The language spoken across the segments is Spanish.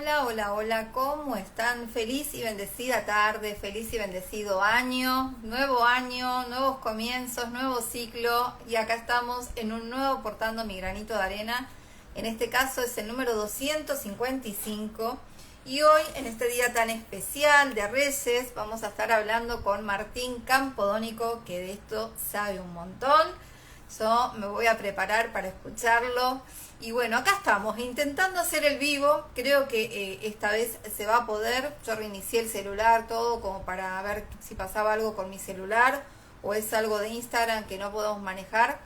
Hola, hola, hola, ¿cómo están? Feliz y bendecida tarde, feliz y bendecido año, nuevos comienzos, nuevo ciclo y acá estamos en un nuevo Portando mi granito de arena. En este caso es el número 255 y hoy en este día tan especial de Reyes vamos a estar hablando con Martín Campodónico, que de esto sabe un montón. Yo me voy a preparar para escucharlo. Y bueno, acá estamos intentando hacer el vivo. Creo que esta vez se va a poder. Yo reinicié el celular, todo como para ver si pasaba algo con mi celular o es algo de Instagram que no podemos manejar.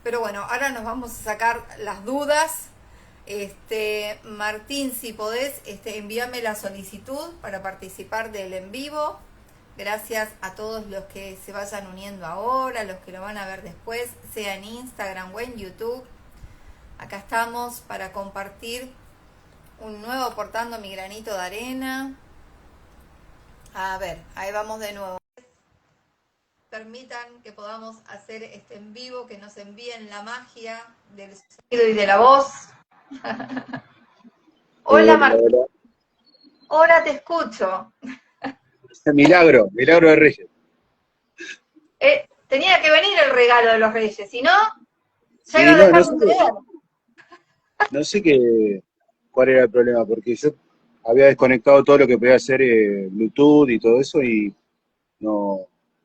Pero bueno, ahora nos vamos a sacar las dudas. Martín, si podés, envíame la solicitud para participar del en vivo. Gracias a todos los que se vayan uniendo ahora, los que lo van a ver después, sea en Instagram o en YouTube. Acá estamos para compartir un nuevo Portando mi granito de arena. A ver, ahí vamos de nuevo. Permitan que podamos hacer este en vivo, que nos envíen la magia del sonido y de la voz. Hola Hola, Martín, hola. ahora te escucho. Milagro, milagro de Reyes. Tenía que venir el regalo de los Reyes, si no, ya iba Sí, a no, dejar de creer. no sé cuál era el problema, porque yo había desconectado todo lo que podía hacer Bluetooth y todo eso y no,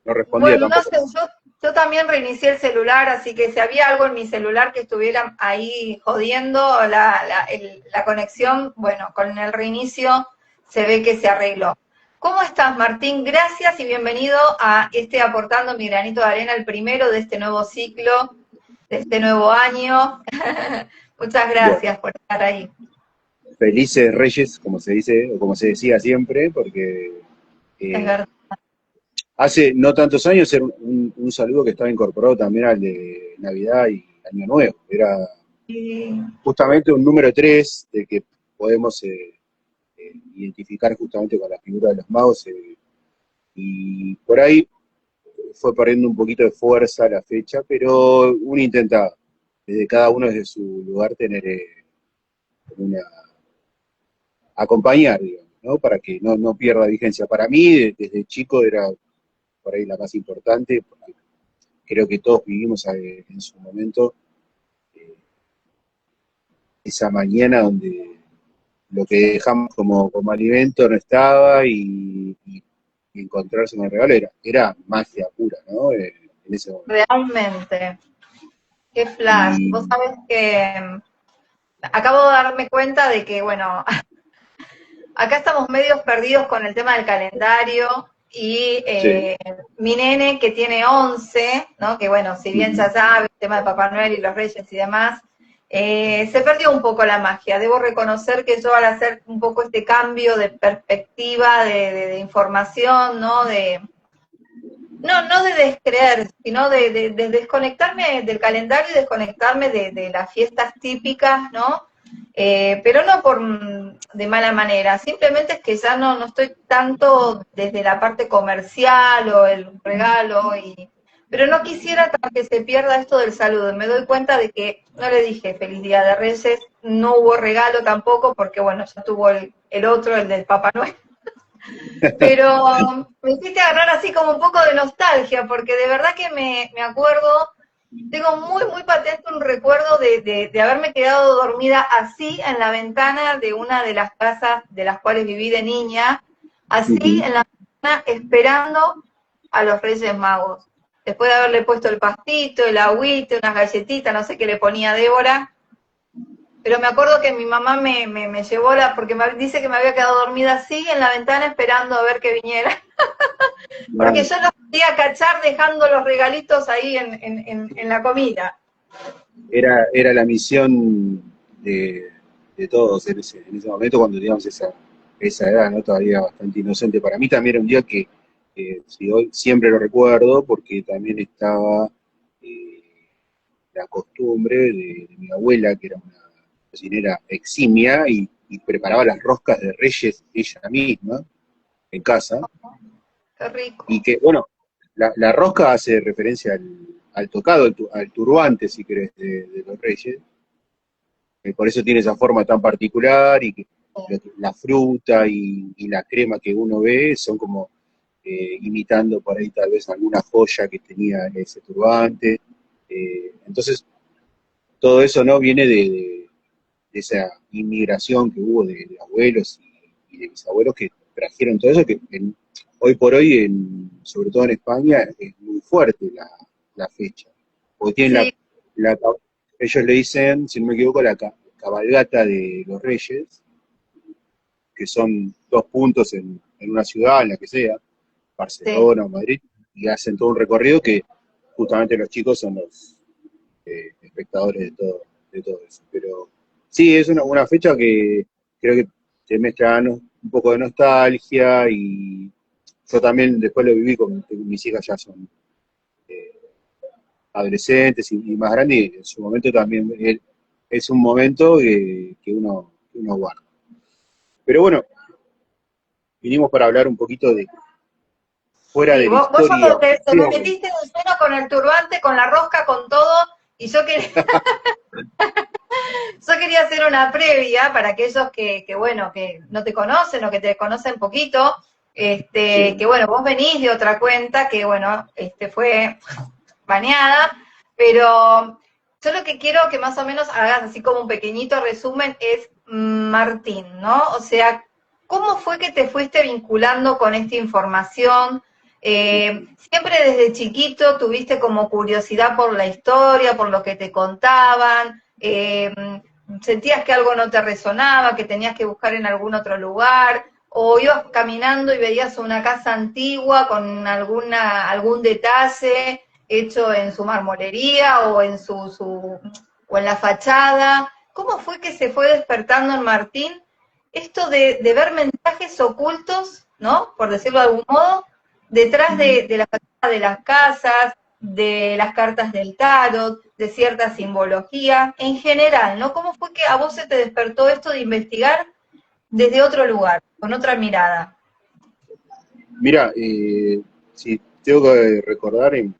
no respondía Bueno, no tampoco. sé, yo también reinicié el celular, así que si había algo en mi celular que estuviera ahí jodiendo la conexión, bueno, con el reinicio se ve que se arregló. ¿Cómo estás, Martín? Gracias y bienvenido a Aportando mi granito de arena, el primero de este nuevo ciclo, de este nuevo año. Muchas Bueno, gracias por estar ahí. felices Reyes, como se dice, o como se decía siempre, porque Es eh, verdad. hace no tantos años era un saludo que estaba incorporado también al de Navidad y Año Nuevo. Era Sí. justamente un número 3 de que podemos identificar justamente con la figura de los magos. Y por ahí fue perdiendo un poquito de fuerza la fecha, pero uno intenta, desde cada uno desde su lugar, tener una, acompañar, digamos, ¿no? Para que no pierda vigencia. Para mí, desde chico era por ahí la más importante, porque creo que todos vivimos en su momento eh, esa mañana donde lo que dejamos como alimento no estaba y encontrarse con el regalo era magia pura, ¿no? En ese momento. Realmente, qué flash. Y Vos sabés que acabo de darme cuenta de que, bueno, acá estamos medios perdidos con el tema del calendario y sí. mi nene que tiene 11, ¿no? Que bueno, si bien Ujú. ya sabe el tema de Papá Noel y los Reyes y demás, se perdió un poco la magia. Debo reconocer que yo al hacer un poco este cambio de perspectiva, de información, ¿no? No de descreer, sino de desconectarme del calendario y desconectarme de las fiestas típicas, ¿no? Pero no de mala manera, simplemente es que ya no estoy tanto desde la parte comercial o el regalo, pero no quisiera que se pierda esto del saludo. Me doy cuenta de que no le dije feliz día de Reyes, no hubo regalo tampoco, porque bueno, ya tuvo el otro, el del Papá Noel. Pero me hiciste agarrar así como un poco de nostalgia, porque de verdad que me acuerdo, tengo muy patente un recuerdo de haberme quedado dormida así en la ventana de una de las casas de las cuales viví de niña, así Ujú. en la ventana esperando a los Reyes Magos. Después de haberle puesto el pastito, el agüite, unas galletitas, no sé qué le ponía Débora, pero me acuerdo que mi mamá me llevó porque dice que me había quedado dormida así en la ventana esperando a ver que viniera. Porque Ah, yo los podía cachar dejando los regalitos ahí en la comida. era la misión de todos en ese momento cuando teníamos esa edad, ¿no? Todavía bastante inocente. Para mí también era un día que si hoy siempre lo recuerdo porque también estaba eh, la costumbre de mi abuela, que era una cocinera eximia y preparaba las roscas de Reyes ella misma en casa. Qué Y rico. que, bueno, la rosca hace referencia al tocado, al turbante, si querés, de los reyes. Por eso tiene esa forma tan particular la fruta y la crema que uno ve son como imitando por ahí tal vez alguna joya que tenía ese turbante. Entonces, todo eso no viene de esa inmigración que hubo de abuelos y de mis abuelos que trajeron todo eso, que hoy por hoy, sobre todo en España, es muy fuerte la fecha. Porque tienen Sí, la- ellos le dicen, si no me equivoco, la cabalgata de los Reyes, que son 2 puntos en una ciudad, en la que sea, sí. Barcelona o Madrid, y hacen todo un recorrido que justamente los chicos son los espectadores de todo eso. Pero sí, es una fecha que creo que te mezcla un poco de nostalgia y yo también después lo viví con mis hijas, ya son eh, adolescentes y más grandes, y en su momento también es un momento que uno guarda. Pero bueno, vinimos para hablar un poquito de fuera Sí, de la vos historia solo te me oficial. metiste de lleno con el turbante, con la rosca, con todo, y yo quería hacer una previa para aquellos bueno, que no te conocen o que te conocen poquito, Sí. que bueno, vos venís de otra cuenta que bueno, fue baneada, pero yo lo que quiero que más o menos hagas así como un pequeñito resumen es Martín, ¿no? O sea, ¿cómo fue que te fuiste vinculando con esta información? Siempre desde chiquito tuviste como curiosidad por la historia, por lo que te contaban, sentías que algo no te resonaba, que tenías que buscar en algún otro lugar, o ibas caminando y veías una casa antigua con algún detalle hecho en su marmolería o en o en la fachada. ¿Cómo fue que se fue despertando en Martín esto de ver mensajes ocultos, ¿no? Por decirlo de algún modo, detrás de la fachada de las casas, de las cartas del tarot, de cierta simbología, en general, ¿no? ¿Cómo fue que a vos se te despertó esto de investigar desde otro lugar, con otra mirada? Mira, si tengo que recordar en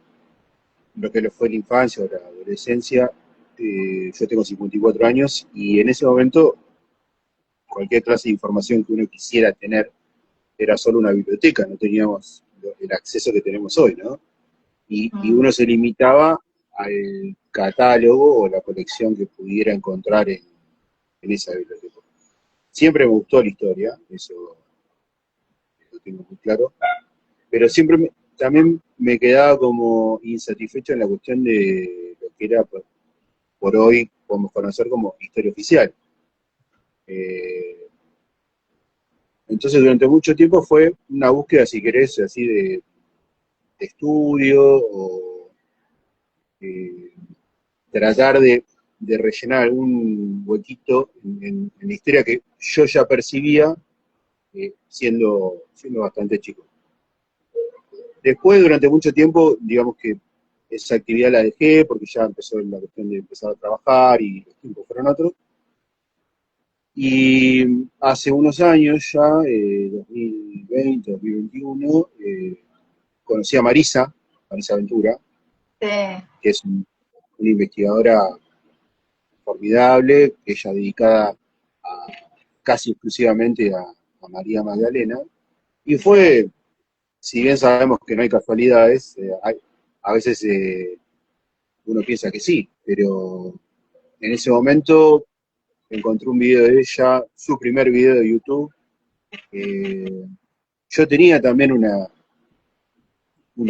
lo que fue la infancia o la adolescencia, yo tengo 54 años y en ese momento cualquier clase de información que uno quisiera tener era solo una biblioteca, no teníamos el acceso que tenemos hoy, ¿no? Y Mm, uno se limitaba al catálogo o la colección que pudiera encontrar en esa biblioteca. Siempre me gustó la historia, eso lo tengo muy claro, pero siempre también me quedaba como insatisfecho en la cuestión de lo que era por hoy podemos conocer como historia oficial. Eh, entonces durante mucho tiempo fue una búsqueda, si querés, así de estudio o eh, tratar de rellenar algún huequito en la historia que yo ya percibía siendo bastante chico. Después, durante mucho tiempo, digamos que esa actividad la dejé porque ya empezó la cuestión de empezar a trabajar y los tiempos fueron otros. Y hace unos años ya, 2020, 2021, conocí a Marisa Ventura, sí. que es una investigadora formidable, ella dedicada casi exclusivamente a María Magdalena, y Sí. fue, si bien sabemos que no hay casualidades, a veces uno piensa que sí, pero en ese momento encontré un video de ella, su primer video de YouTube. eh, yo tenía también una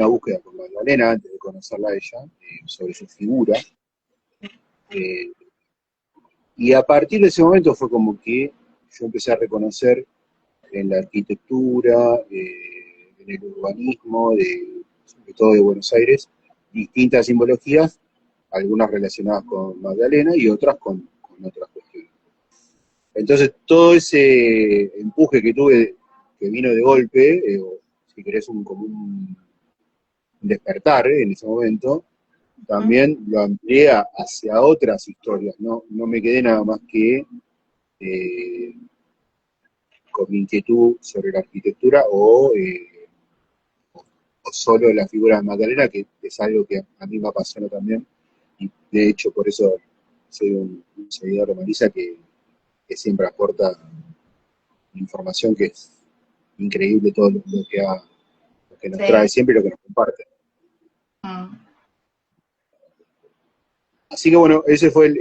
búsqueda con Magdalena antes de conocerla a ella, sobre su figura, eh, y a partir de ese momento fue como que yo empecé a reconocer en la arquitectura, en el urbanismo, sobre todo de Buenos Aires, distintas simbologías, algunas relacionadas con Magdalena y otras con otras cuestiones. Entonces, todo ese empuje que tuve, que vino de golpe, o si querés, como un despertar en ese momento, también lo amplié hacia otras historias, no me quedé nada más que eh, con mi inquietud sobre la arquitectura o solo la figura de Magdalena, que es algo que a mí me apasiona también, y de hecho por eso soy un seguidor de Marisa que siempre aporta información que es increíble todo lo que nos trae Sí. siempre y lo que nos comparte. Mm. Así que bueno, ese fue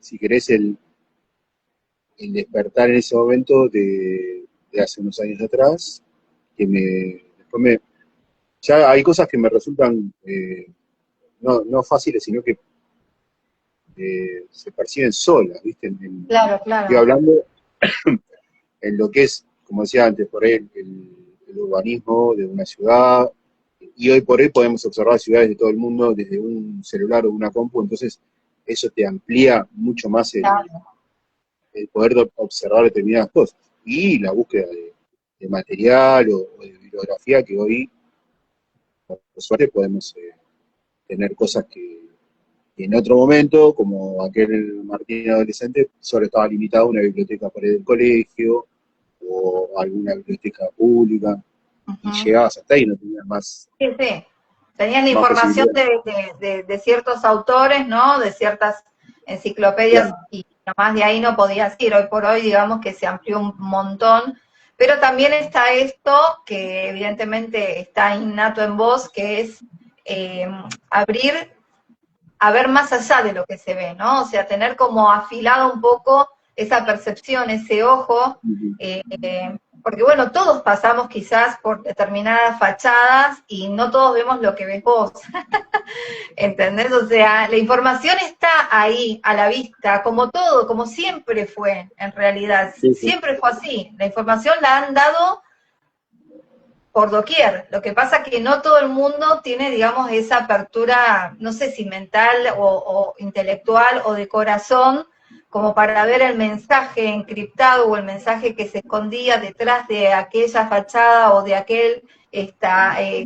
si querés, el despertar en ese momento de hace unos años atrás, que después ya hay cosas que me resultan no fáciles, sino que se perciben solas, ¿viste? Claro, Estoy claro. hablando en lo que es, como decía antes, por ahí el urbanismo de una ciudad, y hoy por hoy podemos observar ciudades de todo el mundo desde un celular o una compu, entonces eso te amplía mucho más Claro. el poder observar determinadas cosas. Y la búsqueda de material o de bibliografía que hoy, por suerte, podemos tener cosas que en otro momento, como aquel Martín adolescente, solo estaba limitado a una biblioteca por ahí del colegio o alguna biblioteca pública, y Ujú. llegabas hasta ahí, no tenías Sí, sí. Tenían más información posibilidades. de ciertos autores, ¿no? De ciertas enciclopedias Claro, y nomás de ahí no podías ir. Hoy por hoy, digamos que se amplió un montón. Pero también está esto que evidentemente está innato en vos, que es eh, abrir a ver más allá de lo que se ve, ¿no? O sea, tener como afilado un poco esa percepción, ese ojo, eh, porque bueno, todos pasamos quizás por determinadas fachadas y no todos vemos lo que ves vos, ¿entendés? O sea, la información está ahí, a la vista, como todo, como siempre fue, en realidad, sí, sí, siempre fue así. La información la han dado por doquier. Lo que pasa es que no todo el mundo tiene, digamos, esa apertura, no sé si mental o intelectual o de corazón, como para ver el mensaje encriptado o el mensaje que se escondía detrás de aquella fachada o de aquel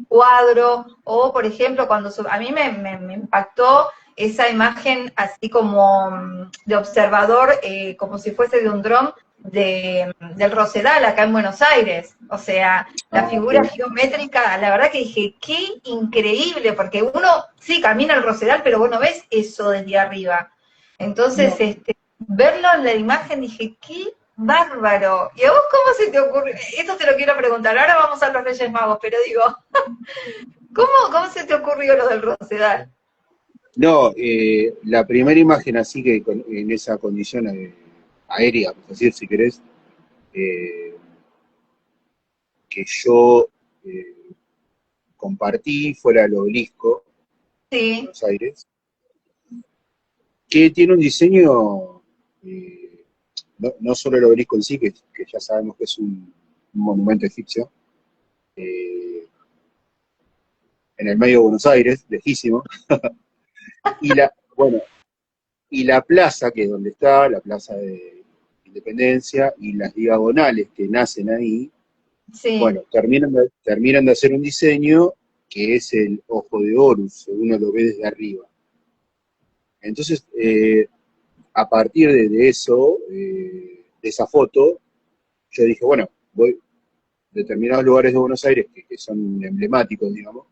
cuadro, o por ejemplo, cuando a mí me impactó esa imagen así como de observador, como si fuese de un dron, del Rosedal acá en Buenos Aires. O sea, la ah, figura sí, geométrica, la verdad que dije, qué increíble, porque uno sí camina el Rosedal, pero vos no ves eso desde arriba. Entonces, no. verlo en la imagen, dije, qué bárbaro. ¿Y a vos cómo se te ocurrió? Esto te lo quiero preguntar, ahora vamos a los Reyes Magos, pero digo, ¿cómo se te ocurrió lo del Rosedal? No, la primera imagen así que en esa condición aérea, vamos a decir, si querés, eh, que yo compartí fuera del obelisco en Sí, Buenos Aires, que tiene un diseño, no solo el obelisco en sí, que ya sabemos que es un monumento egipcio, eh, en el medio de Buenos Aires, lejísimo, bueno, y la plaza, que es donde está, la plaza de Independencia, y las diagonales que nacen ahí, sí, bueno, terminan de hacer un diseño que es el ojo de Horus, según uno lo ve desde arriba. Entonces, a partir de eso, de esa foto, yo dije, bueno, voy determinados lugares de Buenos Aires que son emblemáticos, digamos,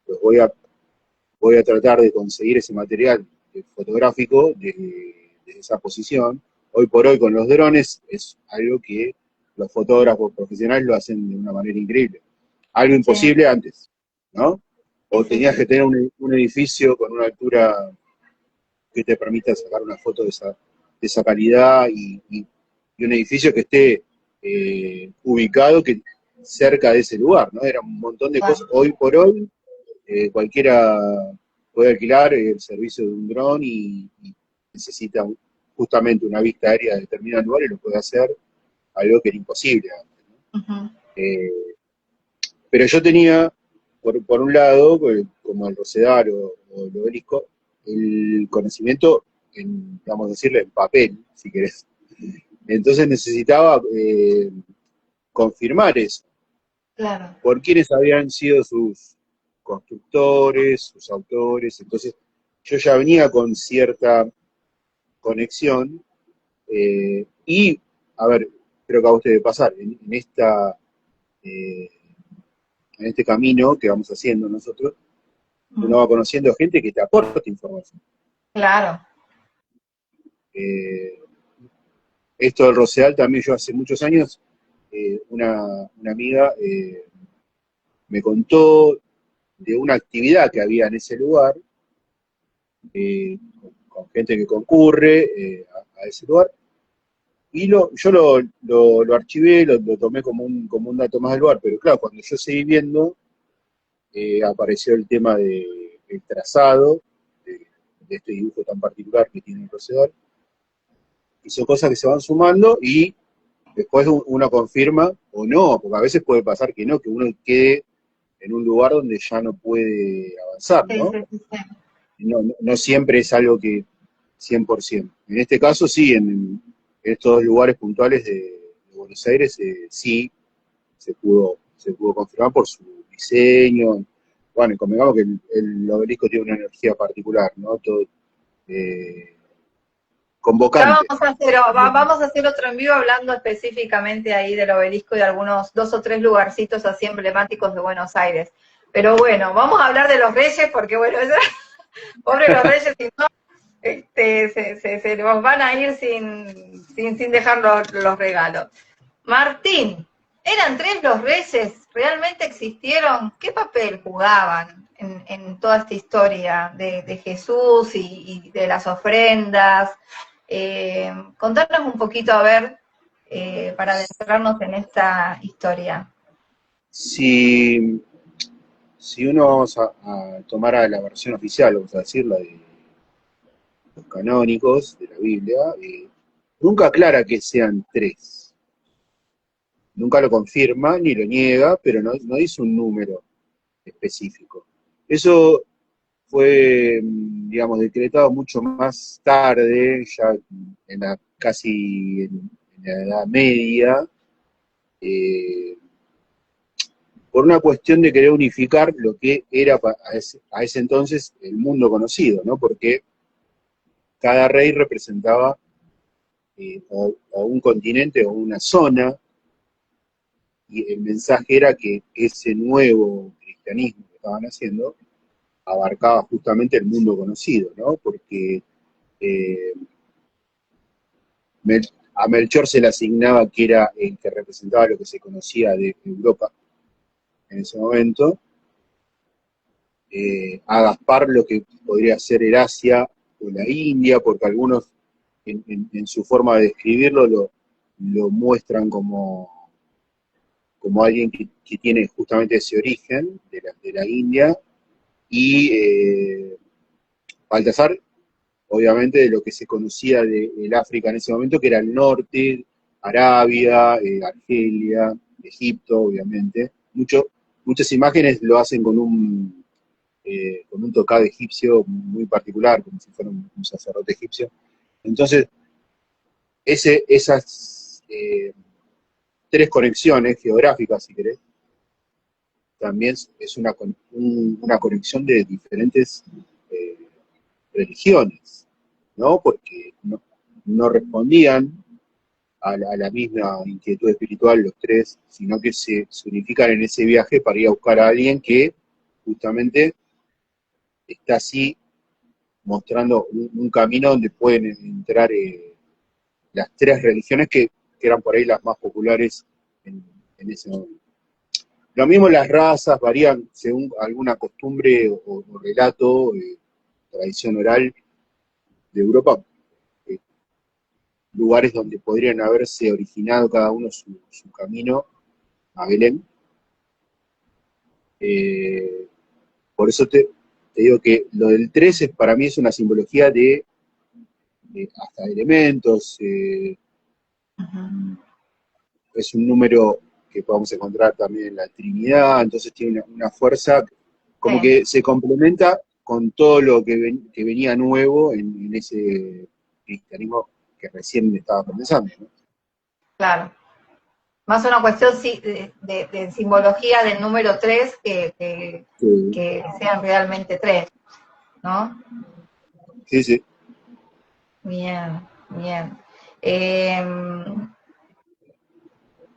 pues voy a tratar de conseguir ese material fotográfico desde esa posición. Hoy por hoy con los drones es algo que los fotógrafos profesionales lo hacen de una manera increíble. Algo sí, imposible antes, ¿no? sí, O sí, tenías sí, que tener un edificio con una altura que te permita sacar una foto de esa calidad y un edificio que esté ubicado cerca de ese lugar, ¿no? Era un montón de cosas. claro, Hoy por hoy, cualquiera puede alquilar el servicio de un dron y necesita justamente una vista aérea de determinado lugar y lo puede hacer, algo que era imposible antes, ¿no? ujú, Pero yo tenía, por un lado, como el Rosedal o el Obelisco, el conocimiento, vamos a decirle, en papel, si querés. Entonces necesitaba confirmar eso, claro, por quiénes habían sido sus constructores, sus autores. Entonces yo ya venía con cierta conexión y, a ver, creo que a usted debe pasar, eh, en este camino que vamos haciendo nosotros, uno mm, va conociendo gente que te aporta información. claro, Eh, esto del Rosedal también yo hace muchos años, una amiga me contó de una actividad que había en ese lugar, con gente que concurre a ese lugar, y yo lo archivé, lo tomé como un dato más del lugar, pero claro, cuando yo seguí viendo, apareció el tema del trazado, de este dibujo tan particular que tiene el Rosedal, y son cosas que se van sumando y después uno confirma o no, porque a veces puede pasar que no, que uno quede en un lugar donde ya no puede avanzar, Sí, ¿no? sí, sí, sí. No siempre es algo que 100%. En este caso sí, en estos lugares puntuales de Buenos Aires sí se pudo confirmar por su diseño. Bueno, y convengamos que el obelisco tiene una energía particular, ¿no? Todo eh, Ya convocante. vamos a hacer otro en vivo hablando específicamente ahí del obelisco y de algunos 2 o 3 lugarcitos así emblemáticos de Buenos Aires. Pero bueno, vamos a hablar de los Reyes porque bueno, pobre los Reyes, si no, se nos van a ir sin dejar los regalos. Martín, ¿eran 3 los Reyes? ¿Realmente existieron? ¿Qué papel jugaban en toda esta historia de Jesús y de las ofrendas? Contanos un poquito, a ver, para adentrarnos en esta historia. Si, si uno vamos a tomar a la versión oficial, vamos a decir, la de los canónicos de la Biblia, nunca aclara que sean 3. Nunca lo confirma ni lo niega, pero no dice un número específico. Eso fue, digamos, decretado mucho más tarde, ya casi en la Edad Media, eh, por una cuestión de querer unificar lo que era a ese entonces el mundo conocido, ¿no? Porque cada rey representaba o un continente o una zona, y el mensaje era que ese nuevo cristianismo que estaban haciendo abarcaba justamente el mundo conocido, ¿no? Porque eh, a Melchor se le asignaba que era el que representaba lo que se conocía de Europa en ese momento, a Gaspar lo que podría ser el Asia o la India, porque algunos en su forma de describirlo lo muestran como alguien que tiene justamente ese origen de la India, y Baltasar, obviamente, de lo que se conocía del África en ese momento, que era el norte, Arabia, Argelia, Egipto, obviamente. Muchas imágenes lo hacen con un tocado egipcio muy particular, como si fuera un sacerdote egipcio. Entonces, esas 3 conexiones geográficas, si querés, también es una conexión de diferentes eh, religiones, ¿no? Porque no respondían a la misma inquietud espiritual los 3, sino que se unifican en ese viaje para ir a buscar a alguien que justamente está así mostrando un camino donde pueden entrar las 3 religiones que eran por ahí las más populares en ese momento. Lo mismo las razas varían según alguna costumbre o relato, tradición oral de Europa, eh, lugares donde podrían haberse originado cada uno su camino a Belén. Eh, por eso te digo que lo del 13 para mí es una simbología de hasta elementos, Ujú. es un número que podemos encontrar también en la Trinidad, entonces tiene una fuerza como Sí, que se complementa con todo lo que venía nuevo en ese cristianismo que recién estaba comenzando, ¿no? claro. Más una cuestión de simbología del número 3 Sí, que sean realmente 3, ¿no? sí, sí. Bien, bien. Eh,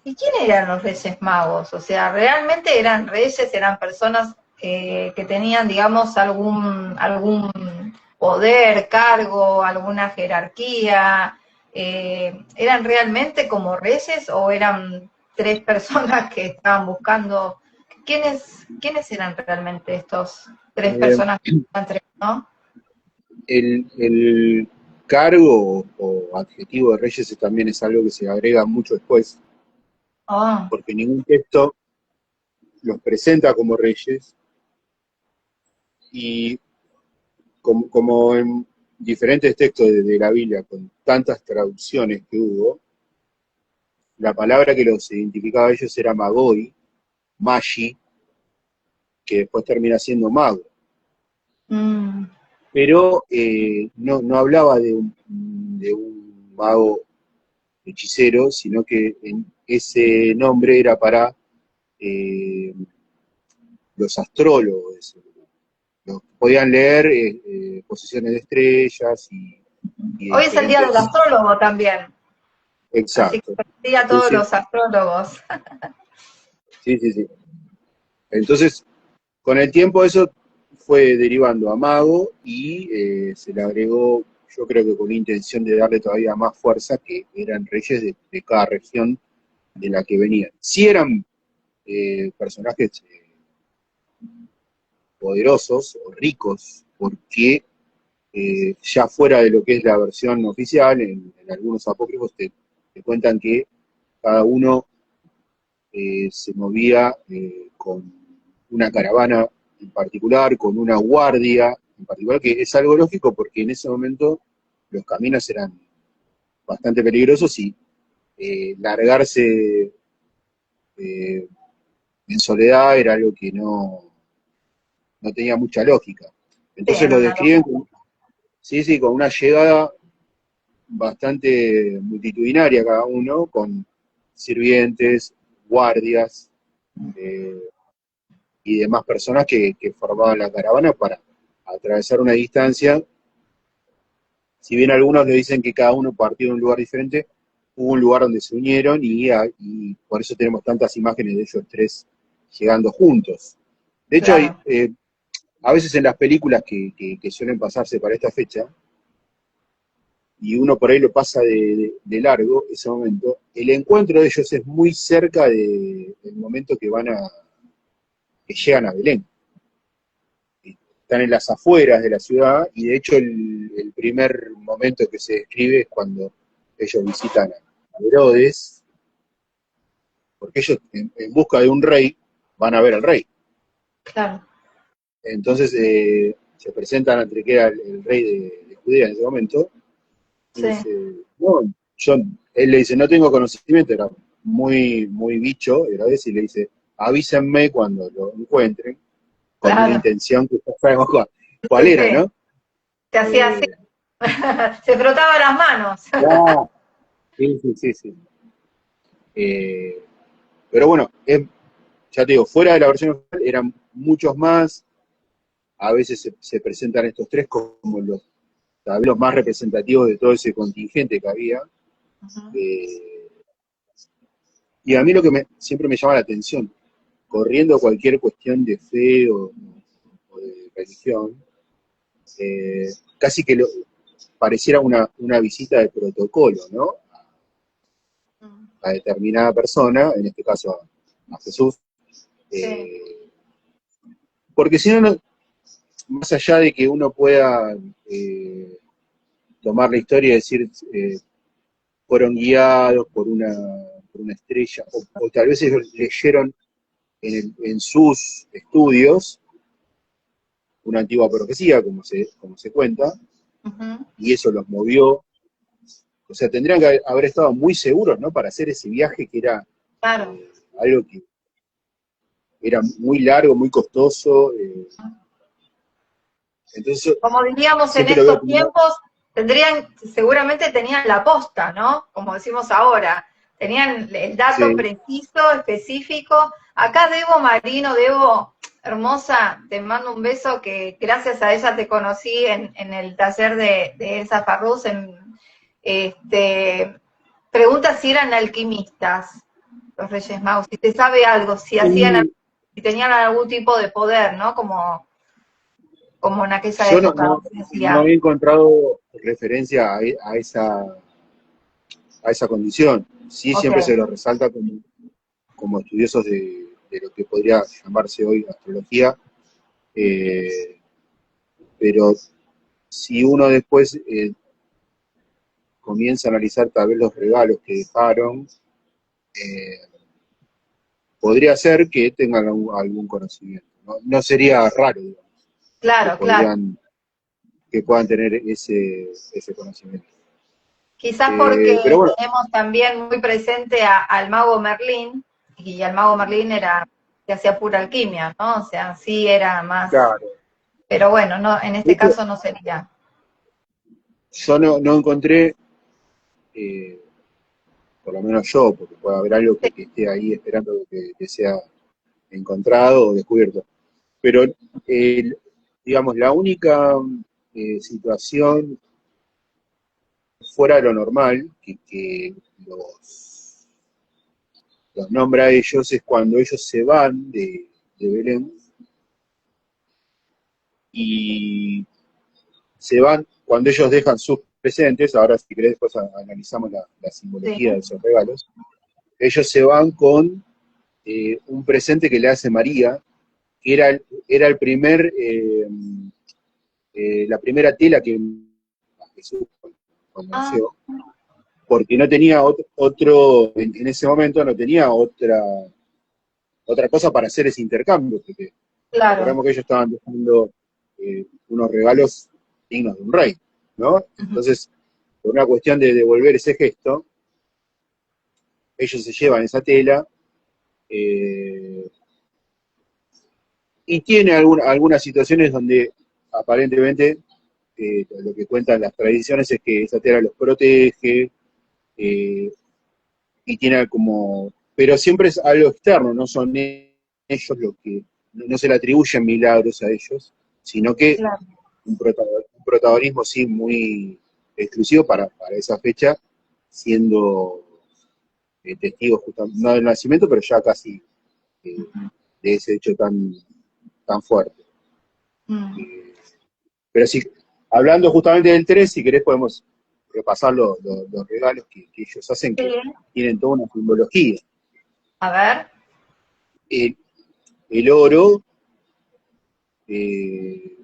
¿Y quién eran los Reyes Magos? O sea, ¿realmente eran reyes, eran personas que tenían, digamos, algún poder, cargo, alguna jerarquía? ¿eran realmente como reyes o eran tres personas que estaban buscando? ¿Quiénes eran realmente estos tres Eh, personas que estaban tres, no? el cargo o adjetivo de reyes también es algo que se agrega mucho después, Ah, porque ningún texto los presenta como reyes y como en diferentes textos de la Biblia, con tantas traducciones que hubo, la palabra que los identificaba a ellos era magoi, magi, que después termina siendo mago. mm, Pero no hablaba de un mago hechicero, sino que ese nombre era para eh, los astrólogos. Los podían leer posiciones de estrellas y de hoy es el día del diferentes. astrólogo también, así que Exacto. feliz día a todos Entonces, los astrólogos. sí, sí, sí. Entonces, con el tiempo eso fue derivando a mago y se le agregó, yo creo que con la intención de darle todavía más fuerza, que eran reyes de cada región de la que venían. Sí eran personajes poderosos o ricos, porque ya fuera de lo que es la versión oficial, en algunos apócrifos te cuentan que cada uno se movía con una caravana en particular, con una guardia en particular, que es algo lógico porque en ese momento los caminos eran bastante peligrosos y largarse eh, en soledad era algo que no tenía mucha lógica. Sí, Entonces era lo una describen, locura. sí, sí, con una llegada bastante multitudinaria cada uno, con sirvientes, guardias eh, y demás personas que formaban la caravana para atravesar una distancia. Si bien algunos le dicen que cada uno partió de un lugar diferente, hubo un lugar donde se unieron y por eso tenemos tantas imágenes de ellos tres llegando juntos. De hecho, Claro. a veces en las películas que suelen pasarse para esta fecha, y uno por ahí lo pasa de largo ese momento, el encuentro de ellos es muy cerca del momento que llegan a Belén. Están en las afueras de la ciudad y de hecho el primer momento que se describe es cuando ellos visitan a Herodes, porque ellos en busca de un rey van a ver al rey. Claro, Entonces se presentan ante que era el rey de Judea en ese momento y sí, dice, no, él le dice, no tengo conocimiento, era muy, muy bicho, Herodes, y le dice, avísenme cuando lo encuentren, con una claro. intención que ya sabemos cuál Sí, era, sí. ¿no? Se hacía así, Eh, se frotaba las manos. no, sí, sí, sí, sí. Eh, pero bueno, ya te digo, fuera de la versión original eran muchos más, a veces se presentan estos tres como tal vez los más representativos de todo ese contingente que había. Ujú. eh, y a mí lo que siempre me llama la atención, corriendo cualquier cuestión de fe o de religión, casi que pareciera una visita de protocolo, ¿no? A determinada persona, en este caso a Jesús, Sí, eh, porque si no, más allá de que uno pueda tomar la historia y decir, fueron guiados por una estrella, o tal vez ellos leyeron en sus estudios una antigua profecía, como se cuenta, ujú, y eso los movió. O sea, tendrían que haber estado muy seguros, ¿no? Para hacer ese viaje que era claro. algo que era muy largo, muy costoso. Entonces, Como diríamos en siempre lo veo estos como tiempos, seguramente tenían la posta, ¿no? Como decimos ahora, tenían el dato sí, preciso, específico. Acá Debo Marino, Debo, hermosa, te mando un beso que gracias a ella te conocí en el taller de Elsa Farrús. Este, pregunta si eran alquimistas los Reyes Magos, si te sabe algo, y si tenían algún tipo de poder, ¿no? Como en aquella yo no, época no, donde se no decía. había encontrado referencia a esa a esa condición. Sí, Ok, siempre se lo resalta como estudiosos de lo que podría llamarse hoy astrología, eh, pero si uno después comienza a analizar tal vez los regalos que dejaron, eh, podría ser que tengan algún conocimiento. ¿No? No sería raro, digamos, que claro, claro. que puedan tener ese conocimiento. Quizás porque Pero bueno, tenemos también muy presente al mago Merlín, y el mago Merlín era que hacía pura alquimia, ¿no? O sea, sí era más, claro. pero bueno, no, en De este hecho, caso no sería. yo no encontré, eh, por lo menos yo, porque puede haber algo que esté ahí esperando que sea encontrado o descubierto. Pero, digamos, la única situación fuera de lo normal que los nombra a ellos es cuando ellos se van de Belén y se van, cuando ellos dejan sus presentes, ahora si querés después analizamos la Sí. simbología de esos regalos, ellos se van con un presente que le hace María, que era el primer, la primera tela que Jesús cuando Ah, nació, porque no tenía otro en ese momento no tenía otra cosa para hacer ese intercambio, porque claro. recordemos que ellos estaban dejando unos regalos dignos de un rey, ¿no? Ujú. Entonces, por una cuestión de devolver ese gesto, ellos se llevan esa tela eh, y tiene algunas situaciones donde aparentemente lo que cuentan las tradiciones es que esa tela los protege y tiene como, pero siempre es algo externo, no son ellos los que, no se le atribuyen milagros a ellos, sino que Claro. un protagonismo sí muy exclusivo para esa fecha, siendo testigos justamente, no del nacimiento, pero ya casi eh, de ese hecho tan fuerte. Mm. Eh, pero sí, hablando justamente del 3, si querés podemos repasar los regalos que ellos hacen, Sí. que tienen toda una simbología. A ver. El, el oro eh,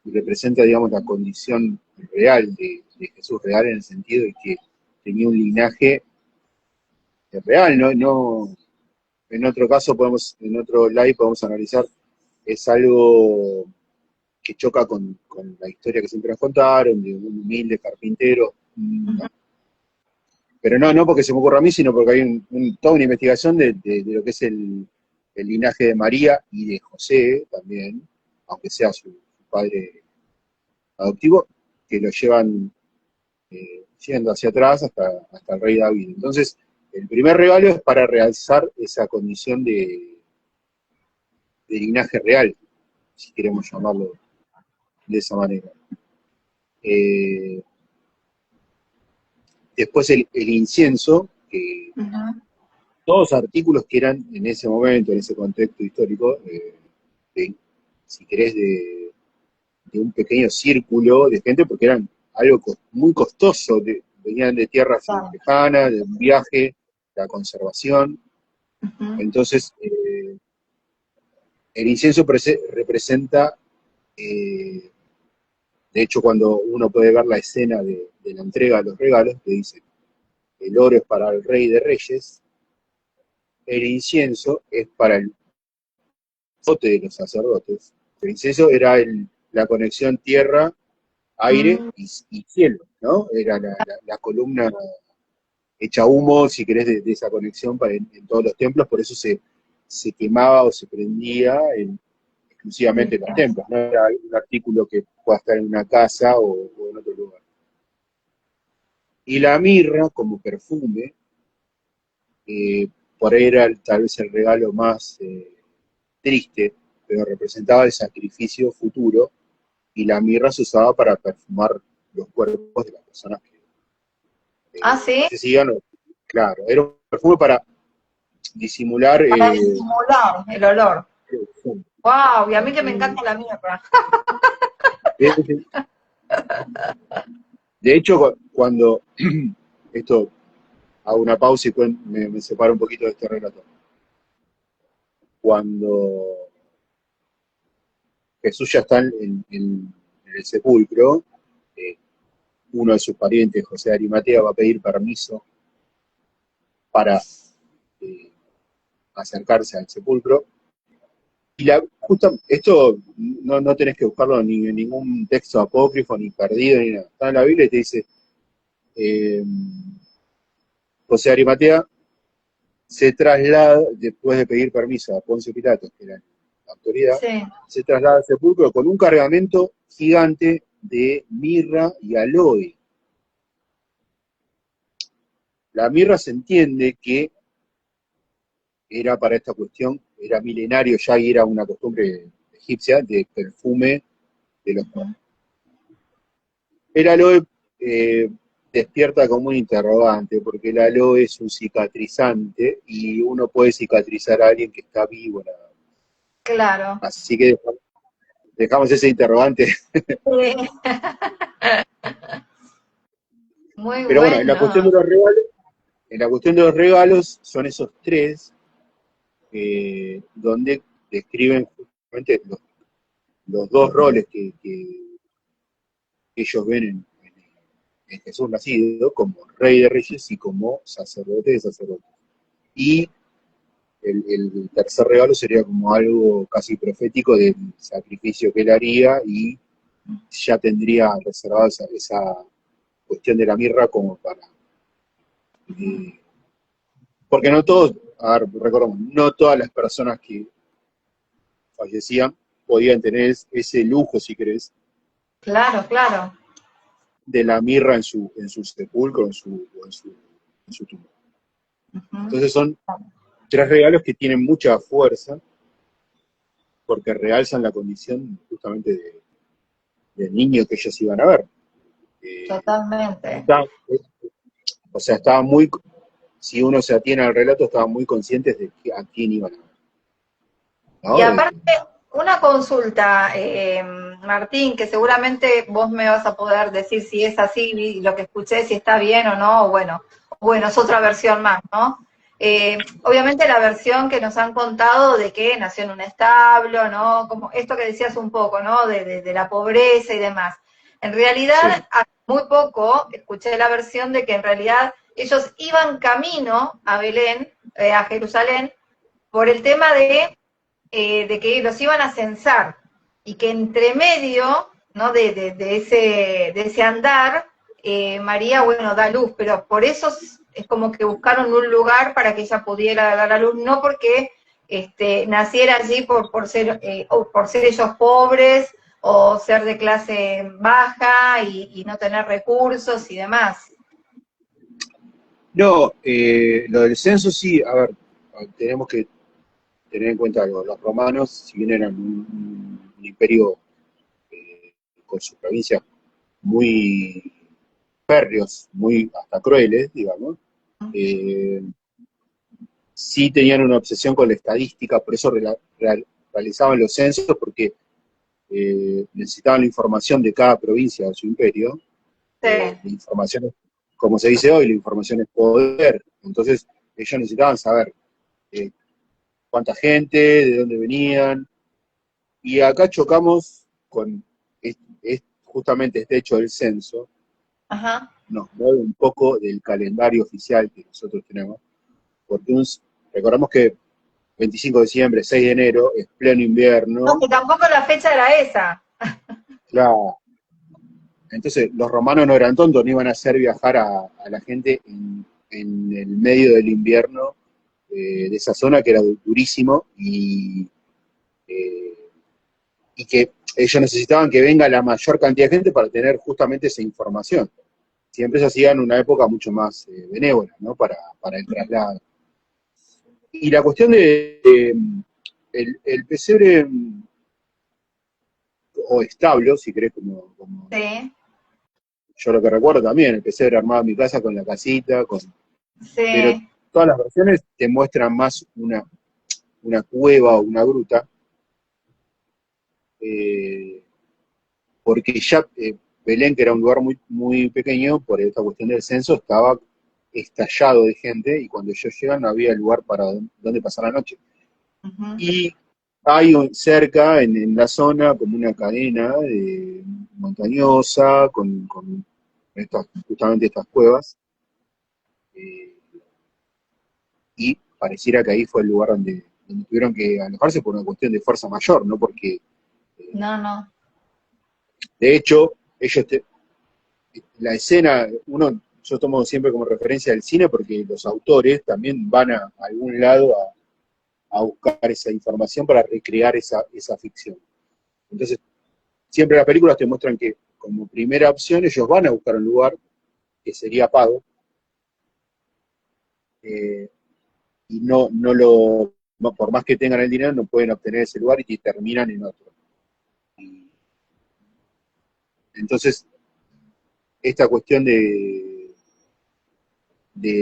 representa, digamos, la condición real de Jesús, real en el sentido de que tenía un linaje real, en otro caso en otro live podemos analizar, es algo que choca con la historia que siempre nos contaron, de un humilde carpintero, Ujú. pero no porque se me ocurra a mí, sino porque hay toda una investigación de lo que es el linaje de María y de José también, aunque sea su padre adoptivo, que lo llevan yendo hacia atrás hasta el rey David. Entonces, el primer regalo es para realzar esa condición de linaje real, si queremos llamarlo de esa manera. Eh, Después el incienso, que Ujú. todos artículos que eran en ese momento, en ese contexto histórico, de, si querés, de un pequeño círculo de gente, porque eran algo muy costoso, venían de tierras Claro. lejanas, de un viaje, la conservación. Ujú. Entonces, el incienso representa, eh, de hecho, cuando uno puede ver la escena de la entrega de los regalos, que dice, el oro es para el rey de reyes, el incienso es para el sacerdote de los sacerdotes. El incienso era la conexión tierra, aire Mm. y cielo, ¿no? Era la columna hecha humo, si querés, de esa conexión en todos los templos, por eso se quemaba o se prendía exclusivamente en los templos, no era un artículo que pueda estar en una casa o en otro lugar. Y la mirra, como perfume, por ahí era tal vez el regalo más triste, pero representaba el sacrificio futuro, y la mirra se usaba para perfumar los cuerpos de las personas que Ah, sí. fallecían. Claro, era un perfume para disimular Para disimular el olor. eh, Wow, y a mí que me encanta la mierda. de hecho, cuando esto hago una pausa y me separo un poquito de este relato. Cuando Jesús ya está en el sepulcro, eh, uno de sus parientes, José de Arimatea, va a pedir permiso para eh, acercarse al sepulcro. Y esto no tenés que buscarlo ni en ningún texto apócrifo, ni perdido, ni nada. Está en la Biblia y te dice, eh, José de Arimatea se traslada, después de pedir permiso a Poncio Pilato, que era la autoridad, Sí. se traslada al sepulcro con un cargamento gigante de mirra y aloe. La mirra se entiende que era para esta cuestión, era milenario ya y era una costumbre egipcia de perfume de los cuerpos. El aloe eh, despierta como un interrogante, porque el aloe es un cicatrizante y uno puede cicatrizar a alguien que está vivo nada Claro. más. Así que dejamos ese interrogante. Sí. Muy Pero bueno, en la cuestión de bueno. los regalos, son esos tres donde describen justamente los dos roles que ellos ven en Jesús nacido, como rey de reyes y como sacerdote de sacerdotes. Y el tercer regalo sería como algo casi profético del sacrificio que él haría y ya tendría reservada esa cuestión de la mirra como para... eh, porque no todos, a ver, recordemos, no todas las personas que fallecían podían tener ese lujo, si querés, Claro, claro. de la mirra en su sepulcro, en su tumba. Ujú. Entonces son tres regalos que tienen mucha fuerza porque realzan la condición justamente del niño que ellos iban a ver. Totalmente. Está- o sea, estaba muy, si uno se atiene al relato, estaban muy conscientes de a quién iban a ver, Y ¿no? aparte, una consulta, Martín, que seguramente vos me vas a poder decir si es así, y lo que escuché, si está bien o no, o bueno, es otra versión más, ¿no? Obviamente la versión que nos han contado de que nació en un establo, ¿no? Como esto que decías un poco, ¿no? De la pobreza y demás. En realidad, Sí. hace muy poco escuché la versión de que en realidad ellos iban camino a Belén, a Jerusalén, por el tema de que los iban a censar y que entre medio, ¿no? de ese andar, María, bueno, da luz, pero por eso es como que buscaron un lugar para que ella pudiera dar a luz, no porque naciera allí por ser ellos pobres o ser de clase baja y no tener recursos y demás. No, lo del censo sí, a ver, tenemos que tener en cuenta algo. Los romanos, si bien eran un imperio con sus provincias muy férreos, muy hasta crueles, digamos, eh, sí tenían una obsesión con la estadística, por eso realizaban los censos, porque necesitaban la información de cada provincia de su imperio. Sí. La información es, como se dice hoy, la información es poder. Entonces, ellos necesitaban saber eh, cuánta gente, de dónde venían. Y acá chocamos con justamente este hecho del censo, Ajá. nos mueve un poco del calendario oficial que nosotros tenemos, porque recordamos que 25 de diciembre, 6 de enero, es pleno No, invierno, que tampoco la fecha era esa. claro. Entonces, los romanos no eran tontos, no iban a hacer viajar a la gente en el medio del invierno de esa zona que era durísimo eh, y que ellos necesitaban que venga la mayor cantidad de gente para tener justamente esa información. Siempre se hacía en una época mucho más benévola, ¿no? Para el traslado. Y la cuestión el pesebre o establo, si querés, como Sí, yo lo que recuerdo también, el pesebre armado en mi casa con la casita, pero sí. todas las versiones te muestran más una cueva o una gruta, eh, porque ya Belén, que era un lugar muy, muy pequeño, por esta cuestión del censo, estaba estallado de gente, y cuando ellos llegan no había lugar para donde pasar la noche. Ujú. Y hay cerca, en la zona, como una cadena montañosa, con justamente estas cuevas, eh, y pareciera que ahí fue el lugar donde tuvieron que alojarse por una cuestión de fuerza mayor, ¿no? Porque, eh, No, no. de hecho, la escena, yo tomo siempre como referencia el cine porque los autores también van a algún lado a buscar esa información para recrear esa ficción. Entonces, siempre las películas te muestran que como primera opción ellos van a buscar un lugar que sería pago, eh, y por más que tengan el dinero, no pueden obtener ese lugar y terminan en otro. Entonces, esta cuestión de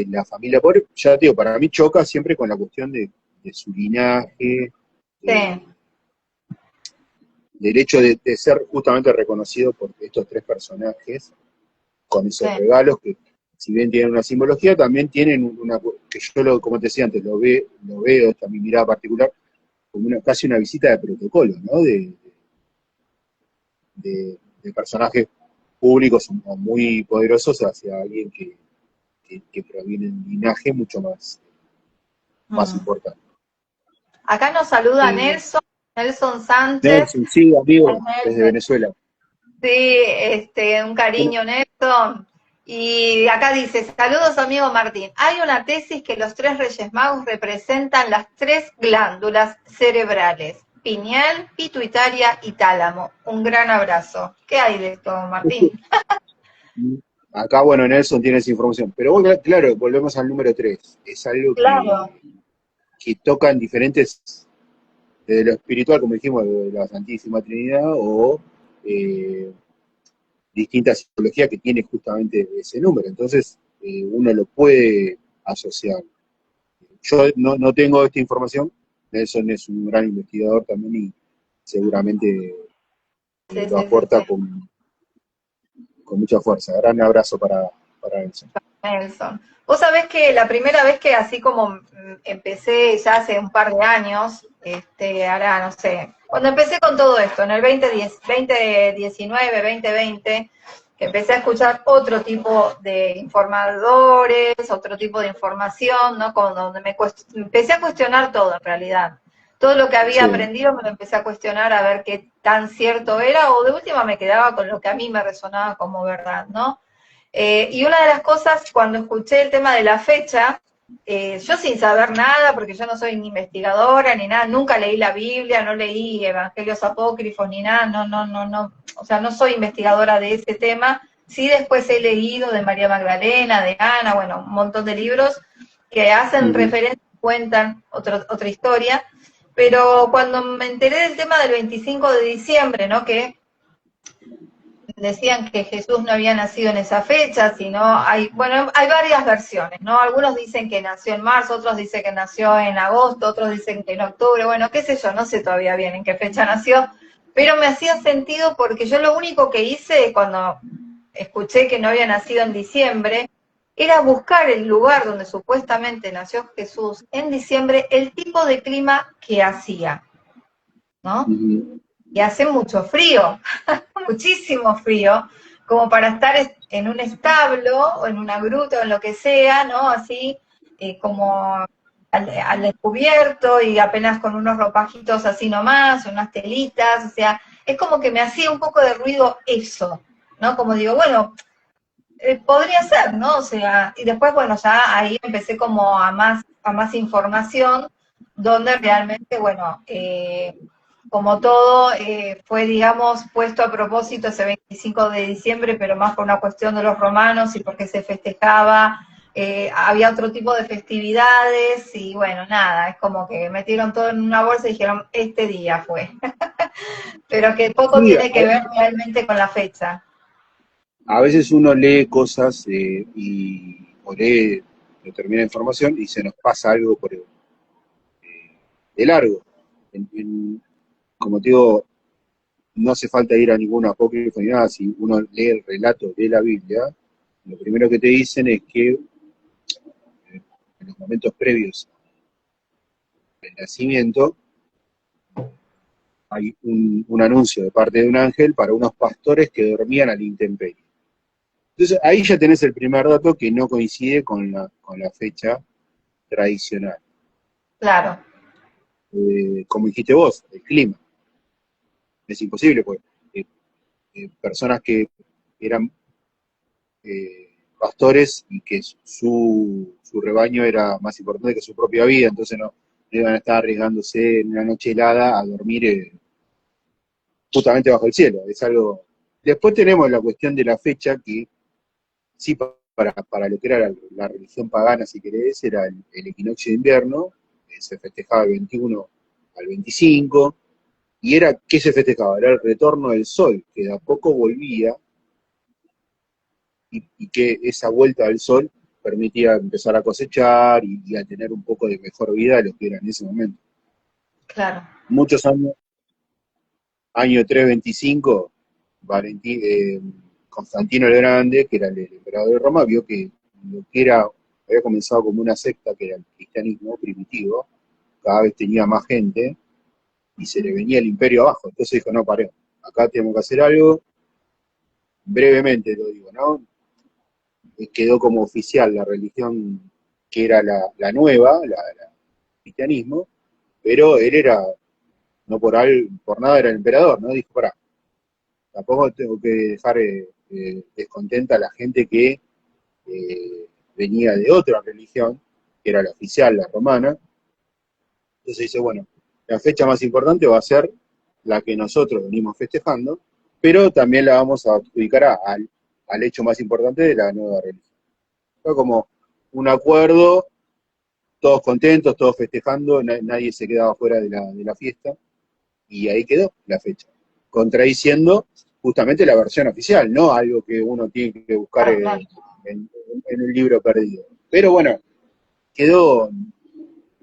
la familia pobre, ya te digo, para mí choca siempre con la cuestión de su linaje, Sí, eh, del hecho de ser justamente reconocido por estos tres personajes, con sí. esos regalos que, si bien tienen una simbología, también tienen que yo, como te decía antes, lo veo, esta mi mirada particular, como casi una visita de protocolo, ¿no? De personajes públicos o muy poderosos hacia alguien que proviene de un linaje mucho más Mm. importante. Acá nos saluda Eh, Nelson, Nelson Sánchez. Nelson, sí, amigo, desde Nelson. Venezuela. Sí, un Bueno, cariño, Nelson. Y acá dice, saludos amigo Martín. Hay una tesis que los tres Reyes Magos representan las tres glándulas cerebrales, pineal, pituitaria y tálamo. Un gran abrazo. ¿Qué hay de esto, Martín? acá, bueno, Nelson tiene esa información. Pero bueno, claro, volvemos al número 3. Es algo Claro. que toca en diferentes, desde lo espiritual, como dijimos, de la Santísima Trinidad, o eh, distintas psicologías que tiene justamente ese número. Entonces, uno lo puede asociar. Yo no tengo esta información. Nelson es un gran investigador también y seguramente Sí, lo sí, sí, aporta sí. con mucha fuerza. Gran abrazo para Nelson. Nelson. Vos sabés que la primera vez que así como empecé ya hace un par de años, ahora no sé, cuando empecé con todo esto, en el 2010, 2019, 2020, que empecé a escuchar otro tipo de informadores, otro tipo de información, ¿no? Como donde empecé a cuestionar todo en realidad. Todo lo que había Sí. aprendido me lo empecé a cuestionar a ver qué tan cierto era, o de última me quedaba con lo que a mí me resonaba como verdad, ¿no? Y una de las cosas, cuando escuché el tema de la fecha, yo sin saber nada, porque yo no soy ni investigadora ni nada, nunca leí la Biblia, no leí evangelios apócrifos ni nada, no, o sea, no soy investigadora de ese tema. Sí, después he leído de María Magdalena, de Ana, bueno, un montón de libros que hacen Ujú. referencia, cuentan otra historia, pero cuando me enteré del tema del 25 de diciembre, ¿no? Que decían que Jesús no había nacido en esa fecha, sino bueno, hay varias versiones, ¿no? Algunos dicen que nació en marzo, otros dicen que nació en agosto, otros dicen que en octubre, bueno, qué sé yo, no sé todavía bien en qué fecha nació, pero me hacía sentido porque yo lo único que hice cuando escuché que no había nacido en diciembre era buscar el lugar donde supuestamente nació Jesús en diciembre, el tipo de clima que hacía, ¿no? Ujú. Y hace mucho frío, muchísimo frío, como para estar en un establo o en una gruta o en lo que sea, ¿no? Así como al descubierto y apenas con unos ropajitos así nomás, unas telitas, o sea, es como que me hacía un poco de ruido eso, ¿no? Como digo, bueno, podría ser, ¿no? O sea, y después, bueno, ya ahí empecé como a más información, donde realmente, bueno, como todo, fue, digamos, puesto a propósito ese 25 de diciembre, pero más por una cuestión de los romanos y porque se festejaba, había otro tipo de festividades y bueno, nada, es como que metieron todo en una bolsa y dijeron, este día fue, pero que poco Sí, tiene que ver realmente con la fecha. a veces uno lee cosas o lee determinada información y se nos pasa algo de largo. Como te digo, no hace falta ir a ningún apócrifo ni nada. Si uno lee el relato de la Biblia, lo primero que te dicen es que momentos previos al nacimiento, hay un anuncio de parte de un ángel para unos pastores que dormían a la intemperie. Entonces ahí ya tenés el primer dato que no coincide con la fecha tradicional. Claro. Como dijiste vos, el clima. Es imposible, porque personas que eran pastores y que su rebaño era más importante que su propia vida, entonces no iban a estar arriesgándose en una noche helada a dormir justamente bajo el cielo. Es algo. Después tenemos la cuestión de la fecha, que sí, para lo que era la religión pagana, si querés, era el equinoccio de invierno, se festejaba el 21 al 25, y era, ¿qué se festejaba? Era el retorno del sol, que de a poco volvía, y que esa vuelta del sol permitía empezar a cosechar y a tener un poco de mejor vida de lo que era en ese momento. Claro. Muchos años, año 325, Constantino el Grande, que era el emperador de Roma, vio que lo que había comenzado como una secta, que era el cristianismo primitivo, cada vez tenía más gente y se le venía el imperio abajo. Entonces dijo, no, paremos, acá tenemos que hacer algo, brevemente lo digo, ¿no? Quedó como oficial la religión que era la nueva, el cristianismo, pero él era, no por nada era el emperador, ¿no? Dijo, pará, tampoco tengo que dejar descontenta a la gente que venía de otra religión, que era la oficial, la romana. Entonces dice, bueno, la fecha más importante va a ser la que nosotros venimos festejando, pero también la vamos a adjudicar al hecho más importante de la nueva religión. Fue como un acuerdo, todos contentos, todos festejando, nadie se quedaba fuera de la fiesta, y ahí quedó la fecha, contradiciendo justamente la versión oficial, no algo que uno tiene que buscar en un libro perdido. Pero bueno, quedó,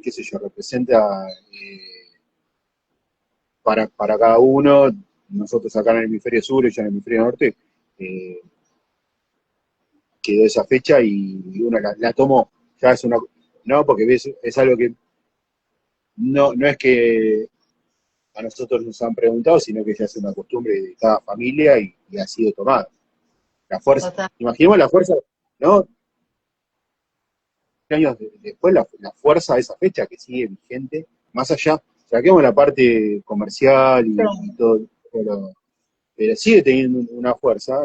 qué sé yo, representa para cada uno, nosotros acá en el hemisferio sur y yo en el hemisferio norte, quedó esa fecha y uno la tomó. Ya es una, no, porque es algo que no es que a nosotros nos han preguntado, sino que ya es una costumbre de cada familia y ha sido tomada. La fuerza, Total. imaginemos la fuerza, ¿no? Años después, la fuerza de esa fecha que sigue vigente, más allá, saquemos la parte comercial y todo, pero sigue teniendo una fuerza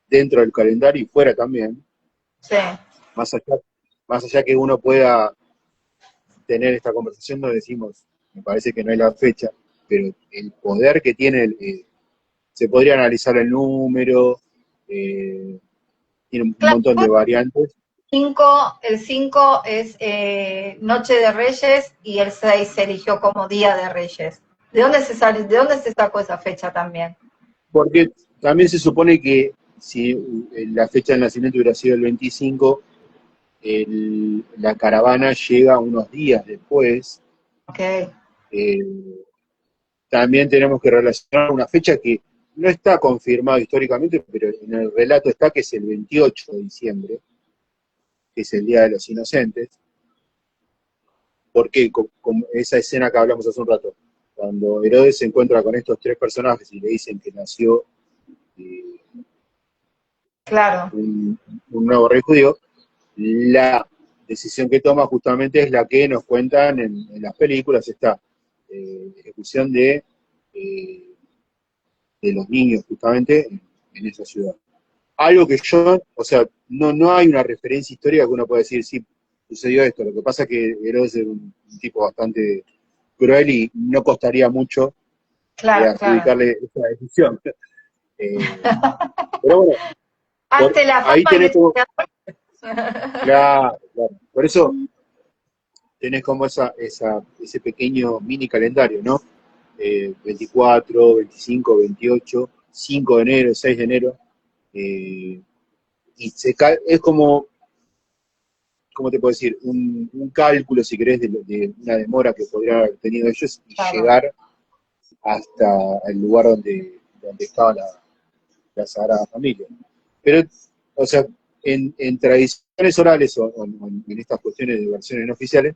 dentro del calendario y fuera también, Sí. más allá, más allá que uno pueda tener esta conversación donde decimos, me parece que no es la fecha, pero el poder que tiene, se podría analizar el número, tiene un Claro, montón de variantes. el 5 es Noche de Reyes y el 6 se eligió como Día de Reyes. ¿De dónde se sacó esa fecha también? Porque también se supone que si la fecha del nacimiento hubiera sido el 25, la caravana llega unos días después. Ok. Eh, También tenemos que relacionar una fecha que no está confirmada históricamente, pero en el relato está, que es el 28 de diciembre, que es el Día de los Inocentes. Porque con esa escena que hablamos hace un rato, cuando Herodes se encuentra con estos tres personajes y le dicen que nació eh, Claro. un nuevo rey judío, la decisión que toma justamente es la que nos cuentan en las películas, esta ejecución eh, de los niños justamente en esa ciudad. Algo que yo, o sea, no hay una referencia histórica que uno pueda decir, sí, sucedió esto. Lo que pasa es que Herodes es un tipo bastante cruel y no costaría mucho Claro, claro. adjudicarle esa decisión. Pero bueno, Ante la ahí fama tenés que como, se... claro, por eso tenés como ese pequeño mini calendario, ¿no? 24, 25, 28, 5 de enero, 6 de enero, y es como, ¿cómo te puedo decir? Un cálculo, si querés, de una demora que podrían haber tenido ellos y Claro. llegar hasta el lugar donde estaba la Sagrada Familia. Pero, o sea, en tradiciones orales o en estas cuestiones de versiones no oficiales,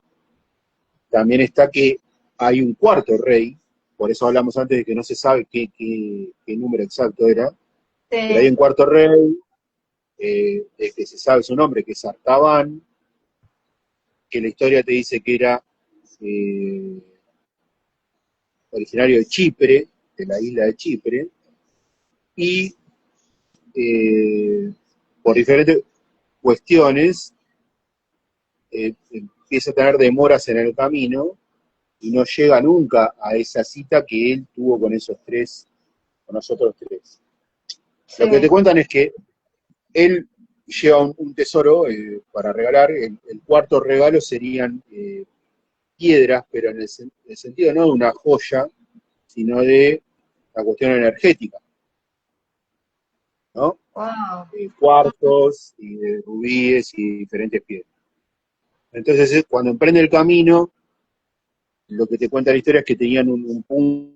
también está que hay un cuarto rey, por eso hablamos antes de que no se sabe qué número exacto era, pero hay Sí. un cuarto rey, de que se sabe su nombre, que es Artaban, que la historia te dice que era eh, originario de Chipre, de la isla de Chipre, y por diferentes cuestiones empieza a tener demoras en el camino y no llega nunca a esa cita que él tuvo con esos tres, con nosotros tres. Lo que te Sí. cuentan es que él lleva un tesoro para regalar, el cuarto regalo serían piedras, pero en el sentido no de una joya, sino de la cuestión energética, ¿no? Wow. Cuartos y de rubíes y diferentes piedras. Entonces, cuando emprende el camino, lo que te cuenta la historia es que tenían un punto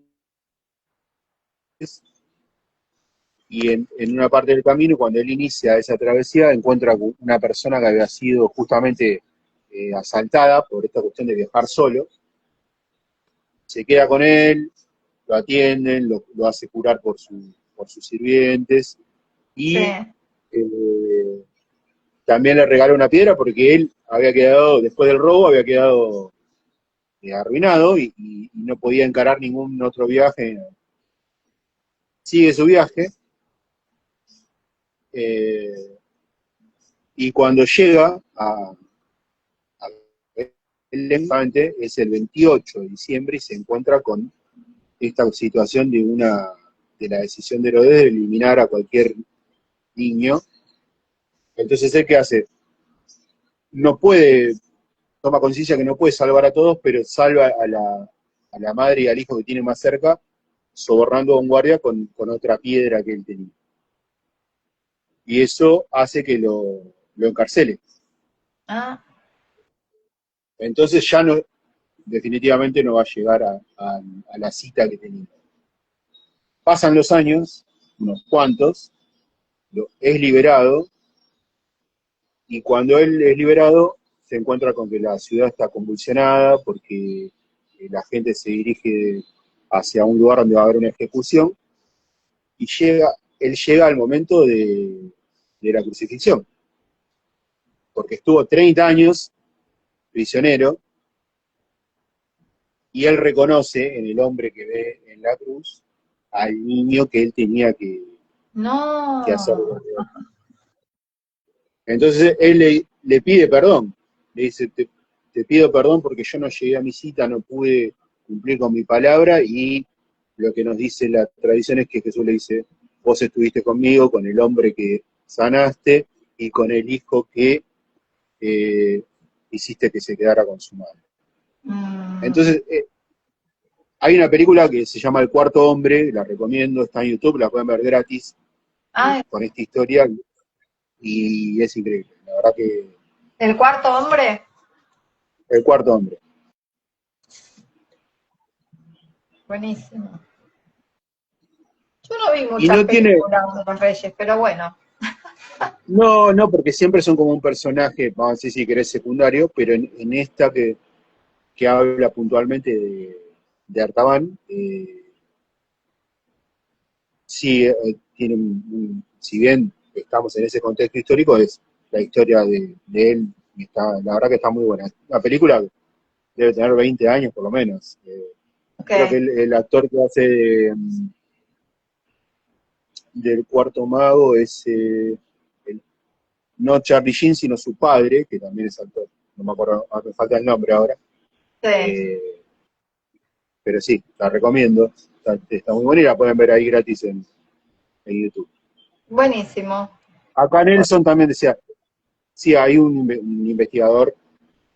y en una parte del camino, cuando él inicia esa travesía, encuentra una persona que había sido justamente asaltada por esta cuestión de viajar solo, se queda con él, lo atienden, lo hace curar por sus sirvientes, Sí. y eh, también le regala una piedra porque él había quedado, después del robo, había quedado arruinado y no podía encarar ningún otro viaje. Sigue su viaje, eh, y cuando llega a lentamente es el 28 de diciembre y se encuentra con esta situación de la decisión de Herodes de eliminar a cualquier niño. Entonces, ¿él qué hace? No puede, toma conciencia que no puede salvar a todos, pero salva a la madre y al hijo que tiene más cerca, sobornando a un guardia con otra piedra que él tenía. Y eso hace que lo encarcele. Ah, Entonces ya no, definitivamente no va a llegar a la cita que tenía. Pasan los años, unos cuantos, es liberado, y cuando él es liberado se encuentra con que la ciudad está convulsionada porque la gente se dirige hacia un lugar donde va a haber una ejecución, y él llega al momento de la crucifixión, porque estuvo 30 años prisionero, y él reconoce en el hombre que ve en la cruz al niño que él tenía que hacer. no. Entonces él le pide perdón, le dice, te pido perdón porque yo no llegué a mi cita, no pude cumplir con mi palabra, y lo que nos dice la tradición es que Jesús le dice, vos estuviste conmigo, con el hombre que sanaste y con el hijo que eh, hiciste que se quedara con su madre. Mm. Entonces, hay una película que se llama El Cuarto Hombre, la recomiendo, está en YouTube, la pueden ver gratis, Ah, con esta historia, y es increíble, la verdad que ¿el cuarto hombre? El Cuarto Hombre. Buenísimo. Yo no vi Y muchas no tiene, películas de los Reyes, pero bueno. no, porque siempre son como un personaje, vamos a decir si querés, secundario, pero en esta que habla puntualmente de Artaban, sí tiene si bien estamos en ese contexto histórico, es la historia de él, y está, la verdad que está muy buena. La película debe tener 20 años por lo menos. Ok. Creo que el actor que hace del Cuarto Mago es no Charlie Sheen, sino su padre, que también es actor. No me acuerdo, me falta el nombre ahora. Sí. Eh, pero sí, la recomiendo. Está muy buena y la pueden ver ahí gratis en YouTube. Buenísimo. Acá Nelson también decía, sí, hay un investigador,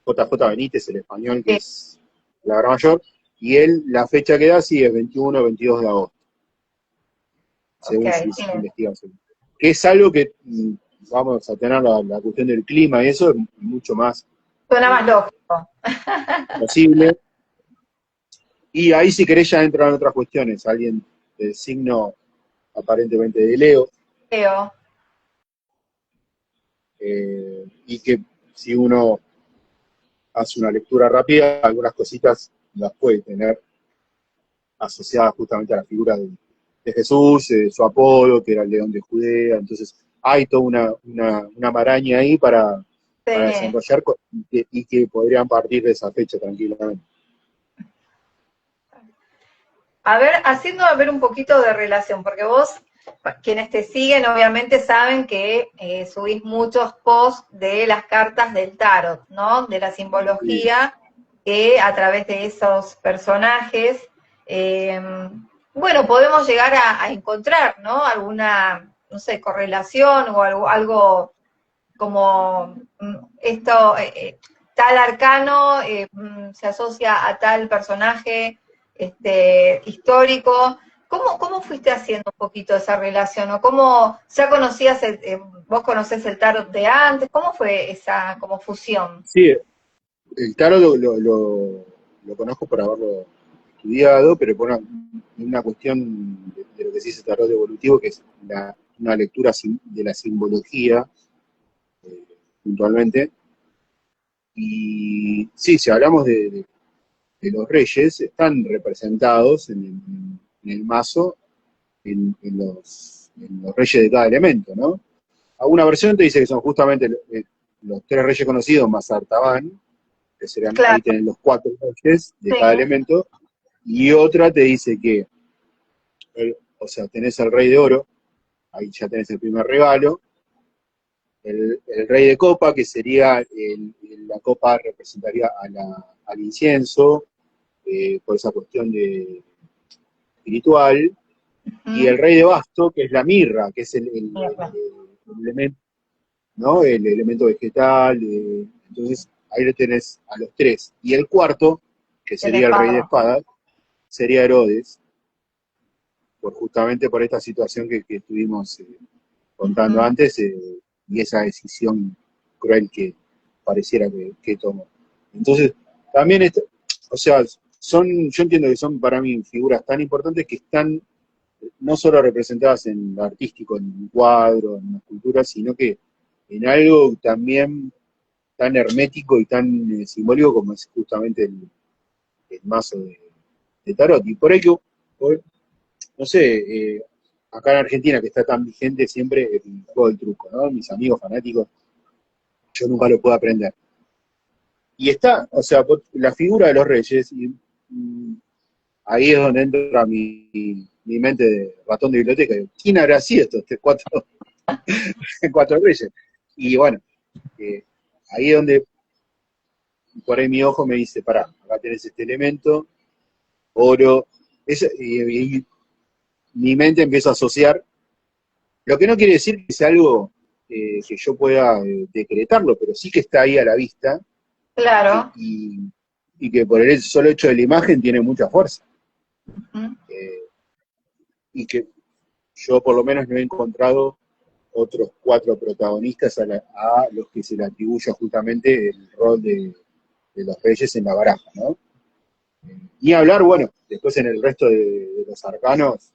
JJ Benítez, el español, que Sí. es la gran mayor, y él, la fecha que da, sí, es 21 o 22 de agosto, Ok. según Sí. sus investigaciones. Que es algo que vamos a tener la cuestión del clima y eso es mucho más Suena más eh, lógico. posible. Y ahí, si querés, ya entran otras cuestiones. Alguien del signo aparentemente de Leo, Leo. y que si uno hace una lectura rápida, algunas cositas las puede tener asociadas justamente a la figura de Jesús, su apodo, que era el león de Judea. Entonces hay toda una maraña ahí para Sí. desarrollar y que podrían partir de esa fecha tranquilamente. A ver, haciendo a ver un poquito de relación, porque vos, quienes te siguen, obviamente saben que subís muchos posts de las cartas del tarot, ¿no? De la Sí, simbología, que a través de esos personajes, eh, bueno, podemos llegar a encontrar, ¿no? Alguna, no sé, correlación o algo como esto, tal arcano se asocia a tal personaje histórico. ¿Cómo fuiste haciendo un poquito esa relación? ¿O cómo ya conocías, vos conocés el tarot de antes? ¿Cómo fue esa como fusión? sí, el tarot lo conozco por haberlo estudiado, pero por una cuestión de lo que se dice tarot evolutivo, que es una lectura de la simbología, puntualmente. Y sí, si hablamos de los reyes, están representados en el mazo en los reyes de cada elemento, ¿no? Alguna versión te dice que son justamente los tres reyes conocidos más Artaban, que serían, ahí Claro, tienen los cuatro reyes de sí, cada elemento, y otra te dice que, o sea, tenés el rey de oro, ahí ya tenés el primer regalo, el rey de copa, que sería, la copa representaría al incienso, por esa cuestión espiritual, y el rey de basto, que es la mirra, que es el elemento, ¿no? El elemento vegetal, entonces ahí lo tenés a los tres. Y el cuarto, que el sería el rey de espada. espadas, sería Herodes, justamente por esta situación que estuvimos contando Ujú. antes, y esa decisión cruel que pareciera que tomó. Entonces, también, o sea, yo entiendo que son para mí figuras tan importantes que están no solo representadas en lo artístico, en un cuadro, en una escultura, sino que en algo también tan hermético y tan simbólico como es justamente el mazo de tarot. Y por ello, no sé, acá en Argentina que está tan vigente siempre el juego del truco, ¿no? Mis amigos fanáticos, yo nunca lo puedo aprender. Y está, o sea, la figura de los reyes, y ahí es donde entra mi mente de ratón de biblioteca. ¿Quién habrá sido estos cuatro, cuatro reyes? Y bueno, eh, ahí es donde por ahí mi ojo me dice, pará, acá tenés este elemento, oro, y mi mente empieza a asociar, lo que no quiere decir que sea algo que yo pueda decretarlo, pero sí que está ahí a la vista Claro. y que por el solo hecho de la imagen tiene mucha fuerza. Ujú. Eh, y que yo por lo menos no he encontrado otros cuatro protagonistas a los que se le atribuye justamente el rol de los reyes en la baraja, ¿no? Ni hablar, bueno, después en el resto de los arcanos,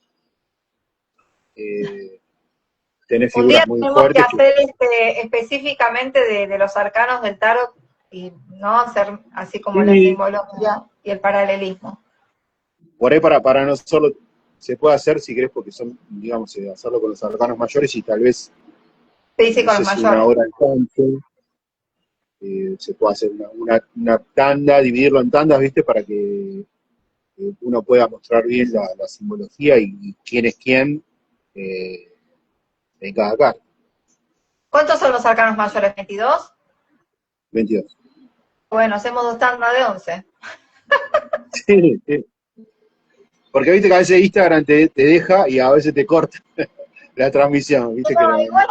eh, tenés Un día figuras muy tenemos que fuertes que hacer específicamente de los arcanos del tarot y no hacer así como la sí, simbología y el paralelismo. por ahí para nosotros se puede hacer si querés, porque son, digamos, hacerlo con los arcanos mayores y tal vez, Sí, sí, no con los sé si una mayores. hora alcance, se puede hacer una tanda, dividirlo en tandas, ¿viste? Para que uno pueda mostrar bien la simbología y quién es quién eh, en cada carta. ¿Cuántos son los arcanos mayores? ¿22? 22. Bueno, hacemos dos tandas de 11. Sí, sí. Porque viste que a veces Instagram te deja y a veces te corta la transmisión, viste que No, igual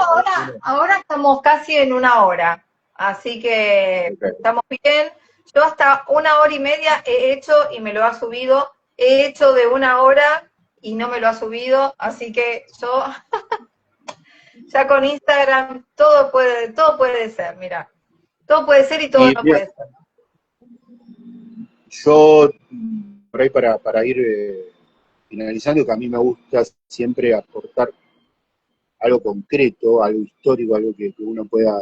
ahora estamos casi en una hora, así que okay. estamos bien. Yo hasta una hora y media he hecho y me lo ha subido. He hecho de una hora y no me lo ha subido, así que yo ya con Instagram todo puede ser, mira. Todo puede ser y todo Y no mira, puede ser. yo, por ahí para ir finalizando, que a mí me gusta siempre aportar algo concreto, algo histórico, algo que uno pueda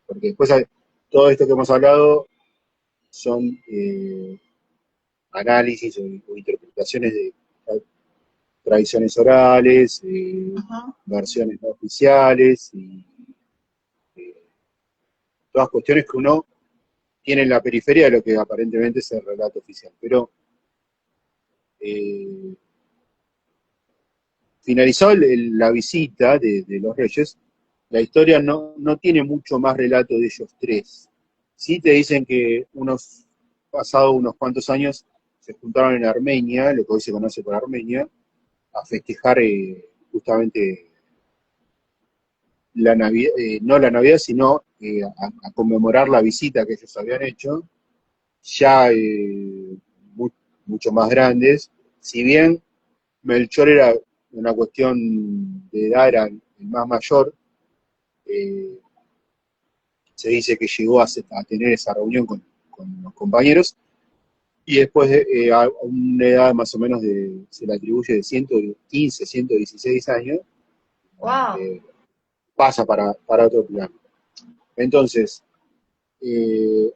porque después todo esto que hemos hablado son análisis o interpretaciones de tradiciones orales, Ajá. versiones no oficiales y eh, todas cuestiones que uno tiene en la periferia de lo que aparentemente es el relato oficial. Pero eh, finalizó la visita de los reyes, la historia no tiene mucho más relato de ellos tres. Sí te dicen que pasados unos cuantos años se juntaron en Armenia, lo que hoy se conoce por Armenia, a festejar justamente la Navidad, no la Navidad, sino a conmemorar la visita que ellos habían hecho, ya mu- mucho más grandes. Si bien Melchor era una cuestión de edad, era el más mayor, eh, se dice que llegó a tener esa reunión con los compañeros, y después a una edad más o menos se le atribuye de 115, 116 años, Wow. eh, pasa para otro plano. Entonces, eh,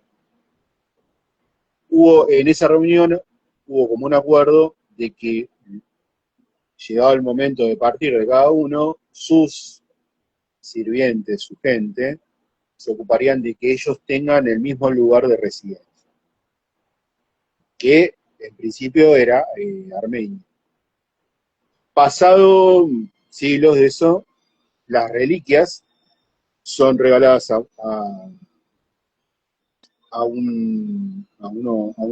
en esa reunión hubo como un acuerdo de que llegado el momento de partir de cada uno, sus sirvientes, su gente, se ocuparían de que ellos tengan el mismo lugar de residencia, que en principio era Armenia. Pasado siglos de eso, las reliquias son regaladas a un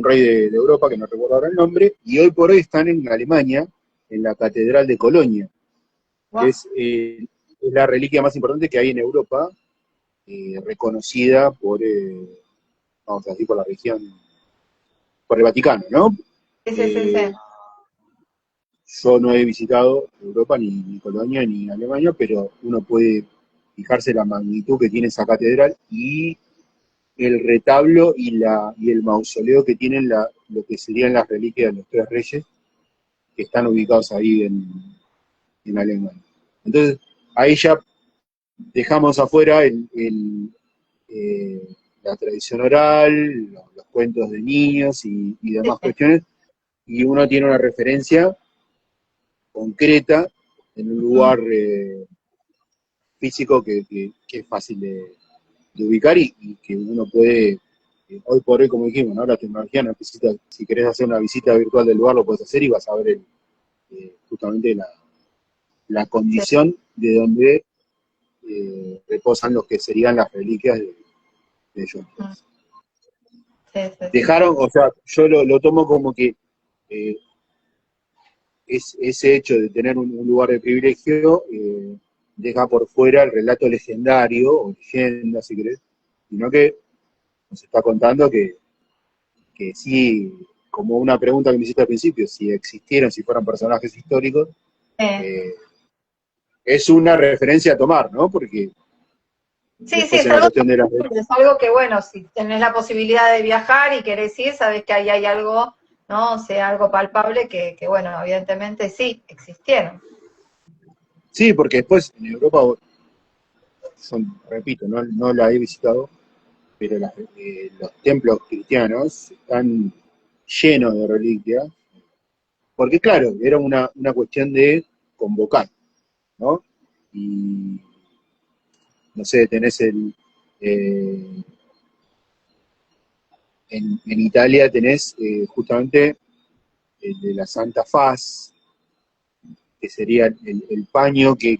rey de Europa, que no recuerdo ahora el nombre, y hoy por hoy están en Alemania, en la Catedral de Colonia, que Wow. es la reliquia más importante que hay en Europa, reconocida vamos a decir, por la región, por el Vaticano, ¿no? Sí, sí, sí, sí. Eh, yo no he visitado Europa, ni Colonia, ni Alemania, pero uno puede fijarse la magnitud que tiene esa catedral y el retablo y el mausoleo que tienen lo que serían las reliquias de los tres reyes, que están ubicados ahí en Alemania. Entonces, ahí ya dejamos afuera eh, la tradición oral, los cuentos de niños y Sí, demás sí. cuestiones, y uno tiene una referencia concreta en un Mm. lugar físico que es fácil de ubicar y que uno puede, hoy por hoy, como dijimos, ¿no? La tecnología no necesita, si querés hacer una visita virtual del lugar, lo puedes hacer y vas a ver justamente la Sí, condición de donde reposan los que serían las reliquias de ellos mm, tres. sí, sí, sí, sí. Dejaron, o sea, yo lo tomo como que eh, ese hecho de tener un lugar de privilegio deja por fuera el relato legendario, o leyenda, si querés, sino que nos está contando que sí, como una pregunta que me hiciste al principio, si existieron, si fueran personajes históricos, eh, es una referencia a tomar, ¿no? Porque Sí, sí, después es en la algo, cuestión de las... es algo que, bueno, si tenés la posibilidad de viajar y querés ir, sabés que ahí hay algo, ¿no? O sea, algo palpable que, bueno, evidentemente sí, existieron. Sí, porque después en Europa, repito, no la he visitado, pero los templos cristianos están llenos de reliquias, porque claro, era una cuestión de convocar, ¿no? Y no sé, tenés eh, en Italia tenés justamente el de la Santa Faz, que sería el paño que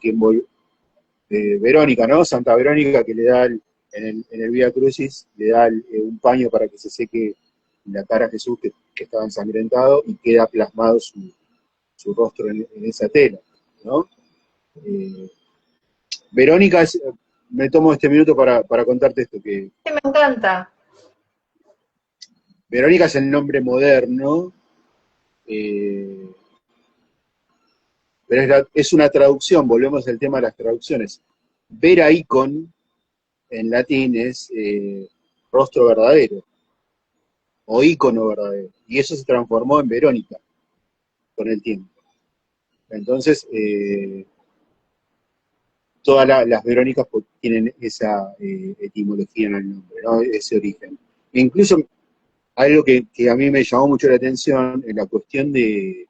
Verónica, ¿no? Santa Verónica que le da en el Vía Crucis, le da un paño para que se seque la cara a Jesús que estaba ensangrentado y queda plasmado su rostro en esa tela, ¿no? Eh, Verónica me tomo este minuto para contarte esto, que Sí, me encanta. Verónica es el nombre moderno, eh, pero es una traducción, volvemos al tema de las traducciones. Vera icon en latín es rostro verdadero o ícono verdadero, y eso se transformó en Verónica con el tiempo. Entonces, todas las Verónicas tienen esa etimología en el nombre, ¿no? Ese origen. E incluso algo que a mí me llamó mucho la atención en la cuestión de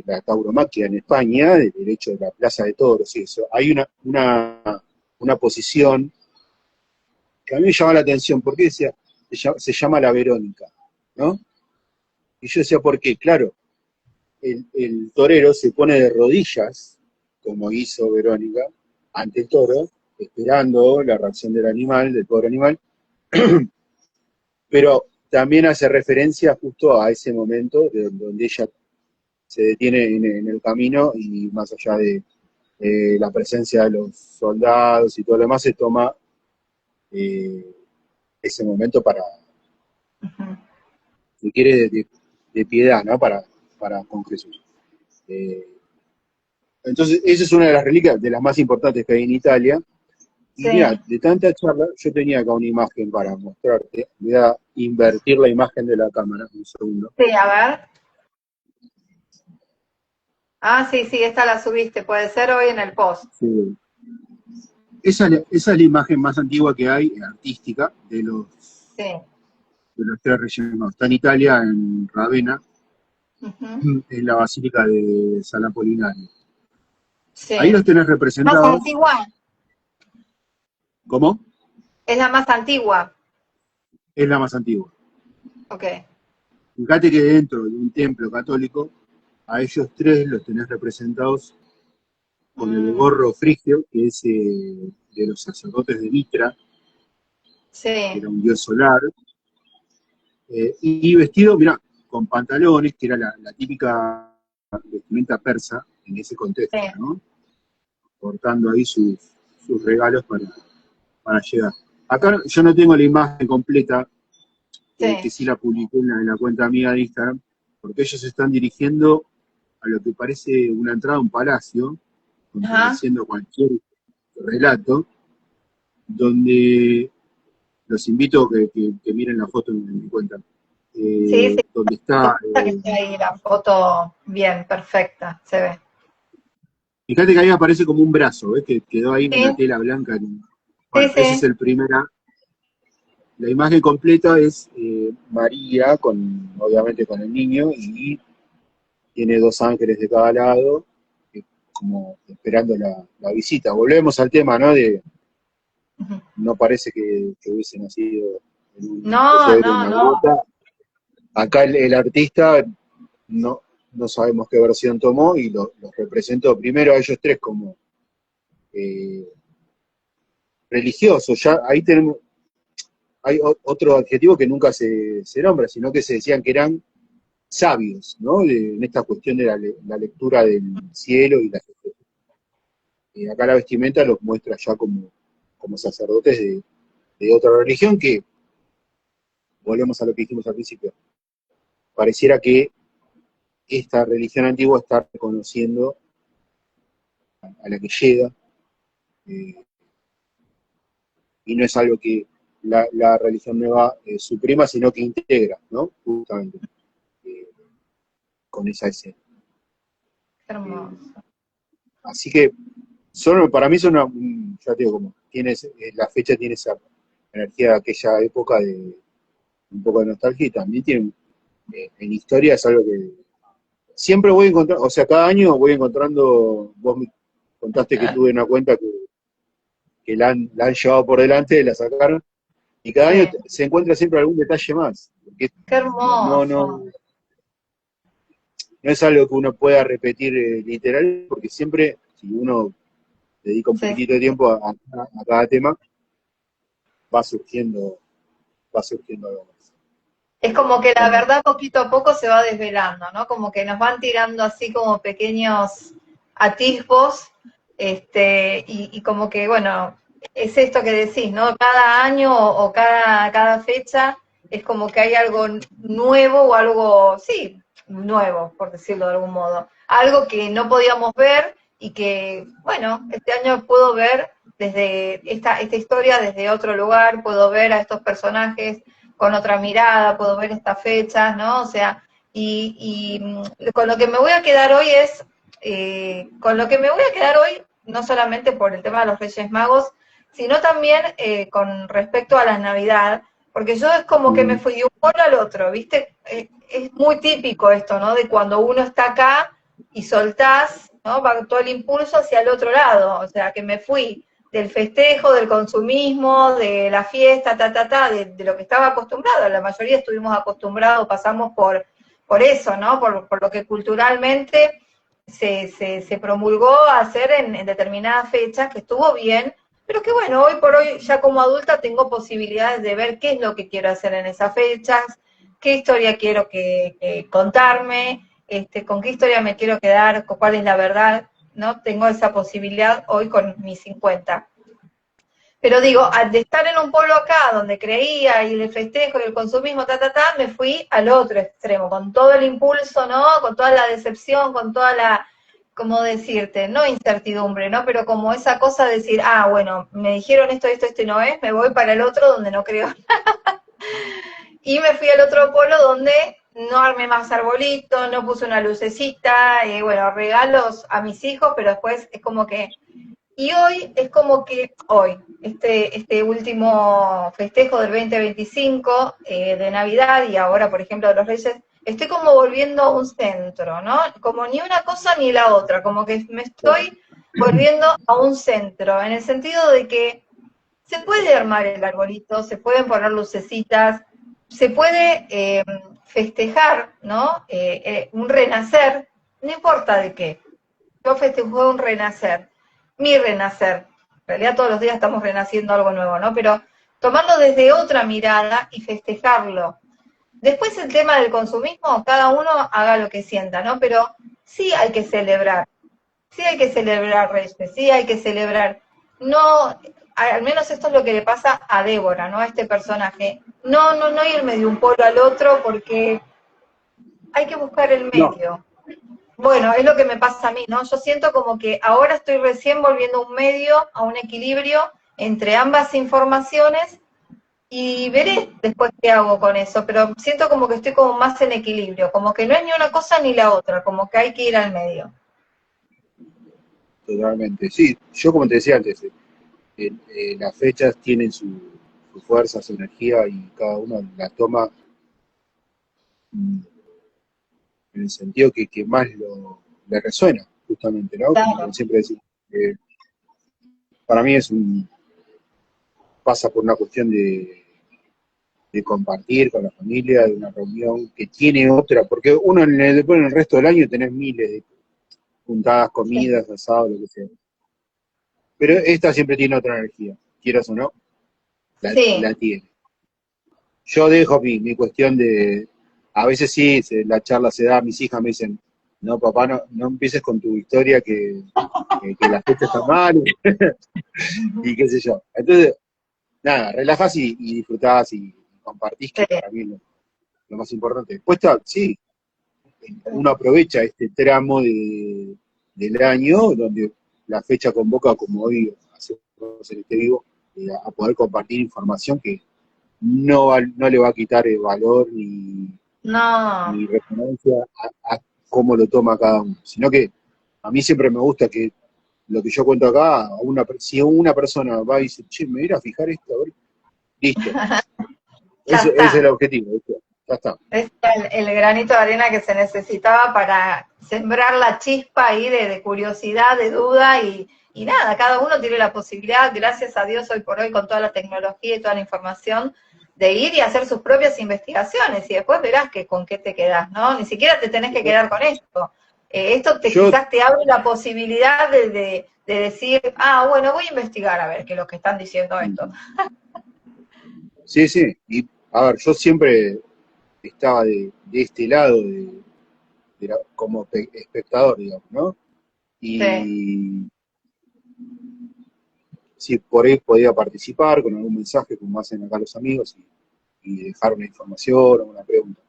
la tauromaquia en España, del hecho de la plaza de toros y eso. Hay una posición que a mí me llama la atención, porque decía, se llama la Verónica, ¿no? Y yo decía, ¿por qué? Claro, el torero se pone de rodillas, como hizo Verónica, ante el toro, esperando la reacción del animal, del pobre animal, pero también hace referencia justo a ese momento donde ella se detiene en el camino y más allá de la presencia de los soldados y todo lo demás, se toma ese momento para, si quiere, de piedad, ¿no? Para con Jesús. Entonces, esa es una de las reliquias, de las más importantes que hay en Italia. Y Sí. mira, de tanta charla, yo tenía acá una imagen para mostrarte. Voy a invertir la imagen de la cámara, un segundo. Sí, a ver. Ah, sí, esta la subiste, puede ser hoy en el post. Sí. Esa es la imagen más antigua que hay, artística, de los tres reyes magos. Está en Italia, en Ravenna, en la Basílica de San Apolinario. Sí. Ahí los tenés representados. ¿Más antigua? ¿Cómo? ¿Es la más antigua? Es la más antigua. Ok. Fíjate que dentro de un templo católico, a ellos tres los tenés representados con el gorro frigio, que es de los sacerdotes de Mitra, que era un dios solar, y vestido, mirá, con pantalones, que era la típica vestimenta persa en ese contexto, ¿no? Portando ahí sus regalos para llegar. Acá yo no tengo la imagen completa, que sí la publiqué en la cuenta mía de Instagram, porque ellos se están dirigiendo a lo que parece una entrada a un palacio, contradiciendo cualquier relato, donde los invito a que miren la foto en mi cuenta. Donde está... ahí la foto bien, perfecta, se ve. Fíjate que ahí aparece como un brazo, ¿ves? Que quedó ahí en una tela blanca. Bueno, ese es el primera. La imagen completa es María, obviamente con el niño, y tiene dos ángeles de cada lado, como esperando la visita. Volvemos al tema, ¿no? No parece que hubiese nacido en una gruta. Acá el artista no sabemos qué versión tomó y los representó primero a ellos tres como religiosos. Ya ahí tenemos, hay otro adjetivo que nunca se nombra, sino que se decían que eran sabios, ¿no? En esta cuestión de la lectura del cielo y acá la vestimenta los muestra ya como sacerdotes de otra religión que, volvemos a lo que dijimos al principio, pareciera que esta religión antigua está reconociendo a la que llega, y no es algo que la religión nueva suprima, sino que integra, ¿no? Justamente, con esa escena. Hermoso. Así que para mí son ya te digo, como la fecha tiene esa energía de aquella época de un poco de nostalgia, y también tiene, en historia es algo que siempre voy a encontrar, o sea, cada año voy encontrando. Vos me contaste que tuve una cuenta que la han llevado por delante, la sacaron, y cada año se encuentra siempre algún detalle más. Qué hermoso. No es algo que uno pueda repetir literal, porque siempre, si uno dedica un poquitito de tiempo a cada tema, va surgiendo algo más. Es como que la verdad poquito a poco se va desvelando, ¿no? Como que nos van tirando así como pequeños atisbos, y como que, bueno, es esto que decís, ¿no? Cada año o cada fecha es como que hay algo nuevo o algo, sí, nuevo, por decirlo de algún modo. Algo que no podíamos ver y que, bueno, este año puedo ver desde esta historia desde otro lugar, puedo ver a estos personajes con otra mirada, puedo ver estas fechas, ¿no? O sea, y con lo que me voy a quedar hoy no solamente por el tema de los Reyes Magos, sino también con respecto a la Navidad, porque yo es como que me fui de un polo al otro, ¿viste? Es muy típico esto, ¿no? De cuando uno está acá y soltás, ¿no? Va todo el impulso hacia el otro lado, o sea, que me fui del festejo, del consumismo, de la fiesta, de lo que estaba acostumbrado. La mayoría estuvimos acostumbrados, pasamos por eso, ¿no? Por lo que culturalmente se promulgó a hacer en determinadas fechas, que estuvo bien, pero que bueno, hoy por hoy ya como adulta tengo posibilidades de ver qué es lo que quiero hacer en esas fechas, qué historia quiero que contarme, con qué historia me quiero quedar, cuál es la verdad, ¿no? Tengo esa posibilidad hoy con mis 50. Pero digo, al de estar en un pueblo acá, donde creía, y el festejo y el consumismo, me fui al otro extremo, con todo el impulso, ¿no? Con toda la decepción, con toda la, ¿cómo decirte? No incertidumbre, ¿no? Pero como esa cosa de decir, ah, bueno, me dijeron esto y no es, me voy para el otro donde no creo. Y me fui al otro polo donde no armé más arbolito, no puse una lucecita, bueno, regalos a mis hijos, pero después es como que y hoy es como que, hoy, este último festejo del 2025 de Navidad y ahora, por ejemplo, de los Reyes, estoy como volviendo a un centro, ¿no? Como ni una cosa ni la otra, como que me estoy volviendo a un centro, en el sentido de que se puede armar el arbolito, se pueden poner lucecitas, se puede festejar, ¿no? Un renacer, no importa de qué. Yo festejo un renacer, mi renacer. En realidad todos los días estamos renaciendo algo nuevo, ¿no? Pero tomarlo desde otra mirada y festejarlo. Después el tema del consumismo, cada uno haga lo que sienta, ¿no? Pero sí hay que celebrar, Reyes, sí hay que celebrar. No, al menos esto es lo que le pasa a Débora, ¿no? A este personaje. No irme de un polo al otro porque hay que buscar el No, medio. Bueno, es lo que me pasa a mí, ¿no? Yo siento como que ahora estoy recién volviendo a un medio, a un equilibrio entre ambas informaciones y veré después qué hago con eso, pero siento como que estoy como más en equilibrio, como que no es ni una cosa ni la otra, como que hay que ir al medio. totalmente. Sí, yo como te decía antes, las fechas tienen su fuerza, su energía y cada uno la toma mm, en el sentido que más le resuena, justamente, ¿no? Como Claro. siempre decimos, para mí pasa por una cuestión de compartir con la familia, de una reunión que tiene otra, porque uno después en el resto del año tenés miles de juntadas, Sí. comidas, asados, lo que sea. Pero esta siempre tiene otra energía, quieras o no, Sí. la tiene. Yo dejo mi cuestión a veces sí, la charla se da, mis hijas me dicen, no papá, no empieces con tu historia que la fecha está mal y qué sé yo. Entonces, nada, relajás y disfrutás y compartís, Sí. que para mí es lo más importante. Después está, sí, uno aprovecha este tramo del año donde la fecha convoca, como hoy hacemos en este vivo, a poder compartir información que no le va a quitar el valor No, ni referencia a cómo lo toma cada uno, sino que a mí siempre me gusta que lo que yo cuento acá, si una persona va y dice, che, me voy a ir a fijar esto, a ver, listo, ya ese es el está. objetivo, ¿viste? Ya está. Es el granito de arena que se necesitaba para sembrar la chispa ahí de curiosidad, de duda y nada, cada uno tiene la posibilidad, gracias a Dios hoy por hoy con toda la tecnología y toda la información, de ir y hacer sus propias investigaciones y después verás que con qué te quedás, ¿no? Ni siquiera te tenés que quedar con esto. Esto Yo, quizás te abre la posibilidad de decir, ah, bueno, voy a investigar a ver qué es lo que están diciendo esto. sí, sí, y a ver, yo siempre estaba de este lado, como espectador, digamos, ¿no? Sí, Y si por ahí podía participar con algún mensaje, como hacen acá los amigos, y dejar una información o una pregunta.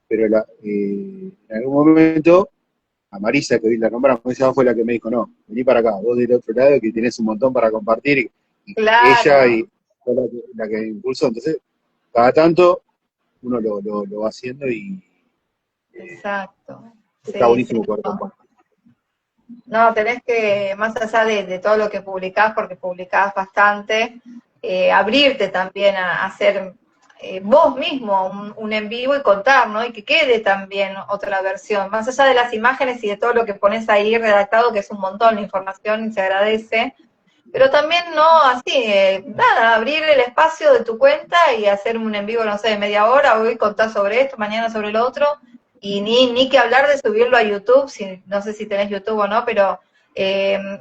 Pero en algún momento, a Marisa, que hoy la nombramos, ella fue la que me dijo, no, vení para acá, vos del otro lado, que tenés un montón para compartir, y ella claro, fue la que impulsó. Entonces, cada tanto uno lo va haciendo y exacto. está Sí, sí. buenísimo poder No. compartir. No, tenés que, más allá de todo lo que publicás, porque publicás bastante, abrirte también a hacer vos mismo un en vivo y contar, ¿no? Y que quede también otra versión, más allá de las imágenes y de todo lo que pones ahí redactado, que es un montón de información y se agradece, pero también no así, nada, abrir el espacio de tu cuenta y hacer un en vivo, no sé, de media hora, hoy contar sobre esto, mañana sobre lo otro, y ni que hablar de subirlo a YouTube, si, no sé si tenés YouTube o no, pero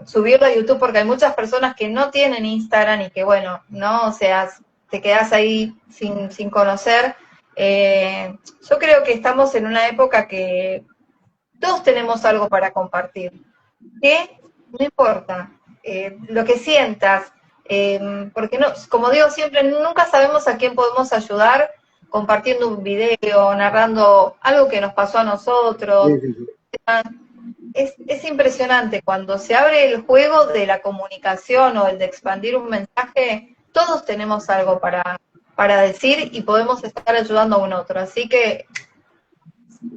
subirlo a YouTube porque hay muchas personas que no tienen Instagram y que bueno, no, o sea, te quedás ahí sin conocer. Yo creo que estamos en una época que todos tenemos algo para compartir, que no importa lo que sientas, porque no, como digo siempre, nunca sabemos a quién podemos ayudar compartiendo un video, narrando algo que nos pasó a nosotros. Sí, sí, sí. Es impresionante cuando se abre el juego de la comunicación o el de expandir un mensaje, todos tenemos algo para decir y podemos estar ayudando a un otro. Así que,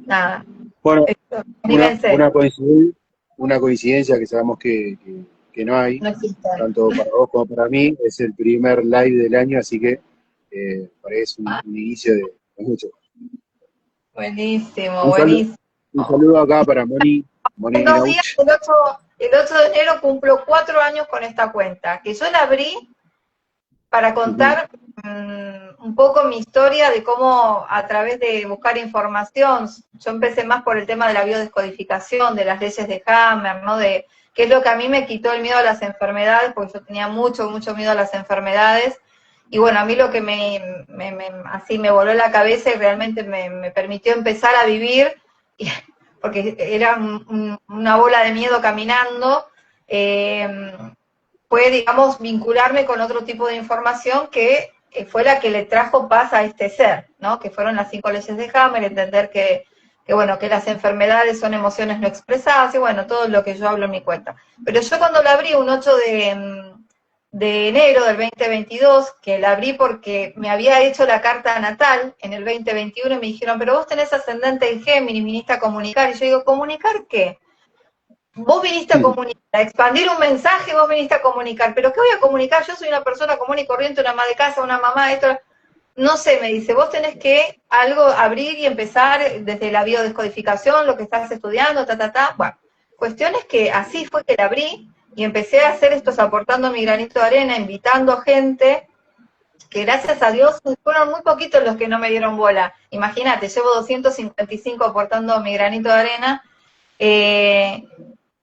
nada, Bueno, anímense, una coincidencia que sabemos que no hay, no existe. tanto para vos como para mí, es el primer live del año, así que parece un inicio de mucho. Buenísimo, Un saludo, buenísimo. un saludo acá para Moni En 2 días, Nauch. el 8 de enero cumplo 4 años con esta cuenta, que yo la abrí para Ujú. contar un poco mi historia de cómo a través de buscar información, yo empecé más por el tema de la biodescodificación, de las leyes de Hammer, ¿no? De qué es lo que a mí me quitó el miedo a las enfermedades, porque yo tenía mucho miedo a las enfermedades. Y bueno, a mí lo que así me voló la cabeza y realmente me permitió empezar a vivir, porque era una bola de miedo caminando, fue, digamos, vincularme con otro tipo de información que fue la que le trajo paz a este ser, ¿no? Que fueron las 5 leyes de Hammer, entender bueno, que las enfermedades son emociones no expresadas, y bueno, todo lo que yo hablo en mi cuenta. Pero yo cuando la abrí un 8 de enero del 2022, que la abrí porque me había hecho la carta natal en el 2021, y me dijeron, pero vos tenés ascendente en Géminis, viniste a comunicar, y yo digo, ¿comunicar qué? Vos viniste a comunicar, a expandir un mensaje, vos viniste a comunicar, pero ¿qué voy a comunicar? Yo soy una persona común y corriente, una ama de casa, una mamá, esto, no sé, me dice, vos tenés que algo abrir y empezar desde la biodescodificación, lo que estás estudiando, bueno, cuestiones que así fue que la abrí y empecé a hacer estos aportando mi granito de arena, invitando a gente, que gracias a Dios fueron muy poquitos los que no me dieron bola. Imagínate, llevo 255 aportando mi granito de arena, eh,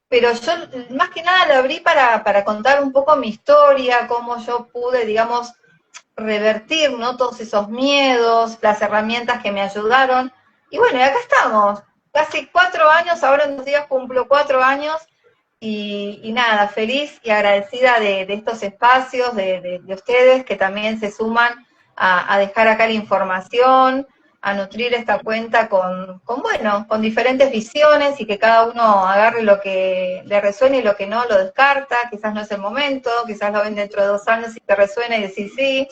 pero yo más que nada la abrí para contar un poco mi historia, cómo yo pude, digamos, revertir, ¿no? Todos esos miedos, las herramientas que me ayudaron. Y bueno, y acá estamos, casi 4 años, ahora en 2 días cumplo 4 años, y nada, feliz y agradecida de estos espacios, de ustedes que también se suman a dejar acá la información, a nutrir esta cuenta bueno, con diferentes visiones y que cada uno agarre lo que le resuene y lo que no lo descarta, quizás no es el momento, quizás lo ven dentro de 2 años y te resuena y decís sí,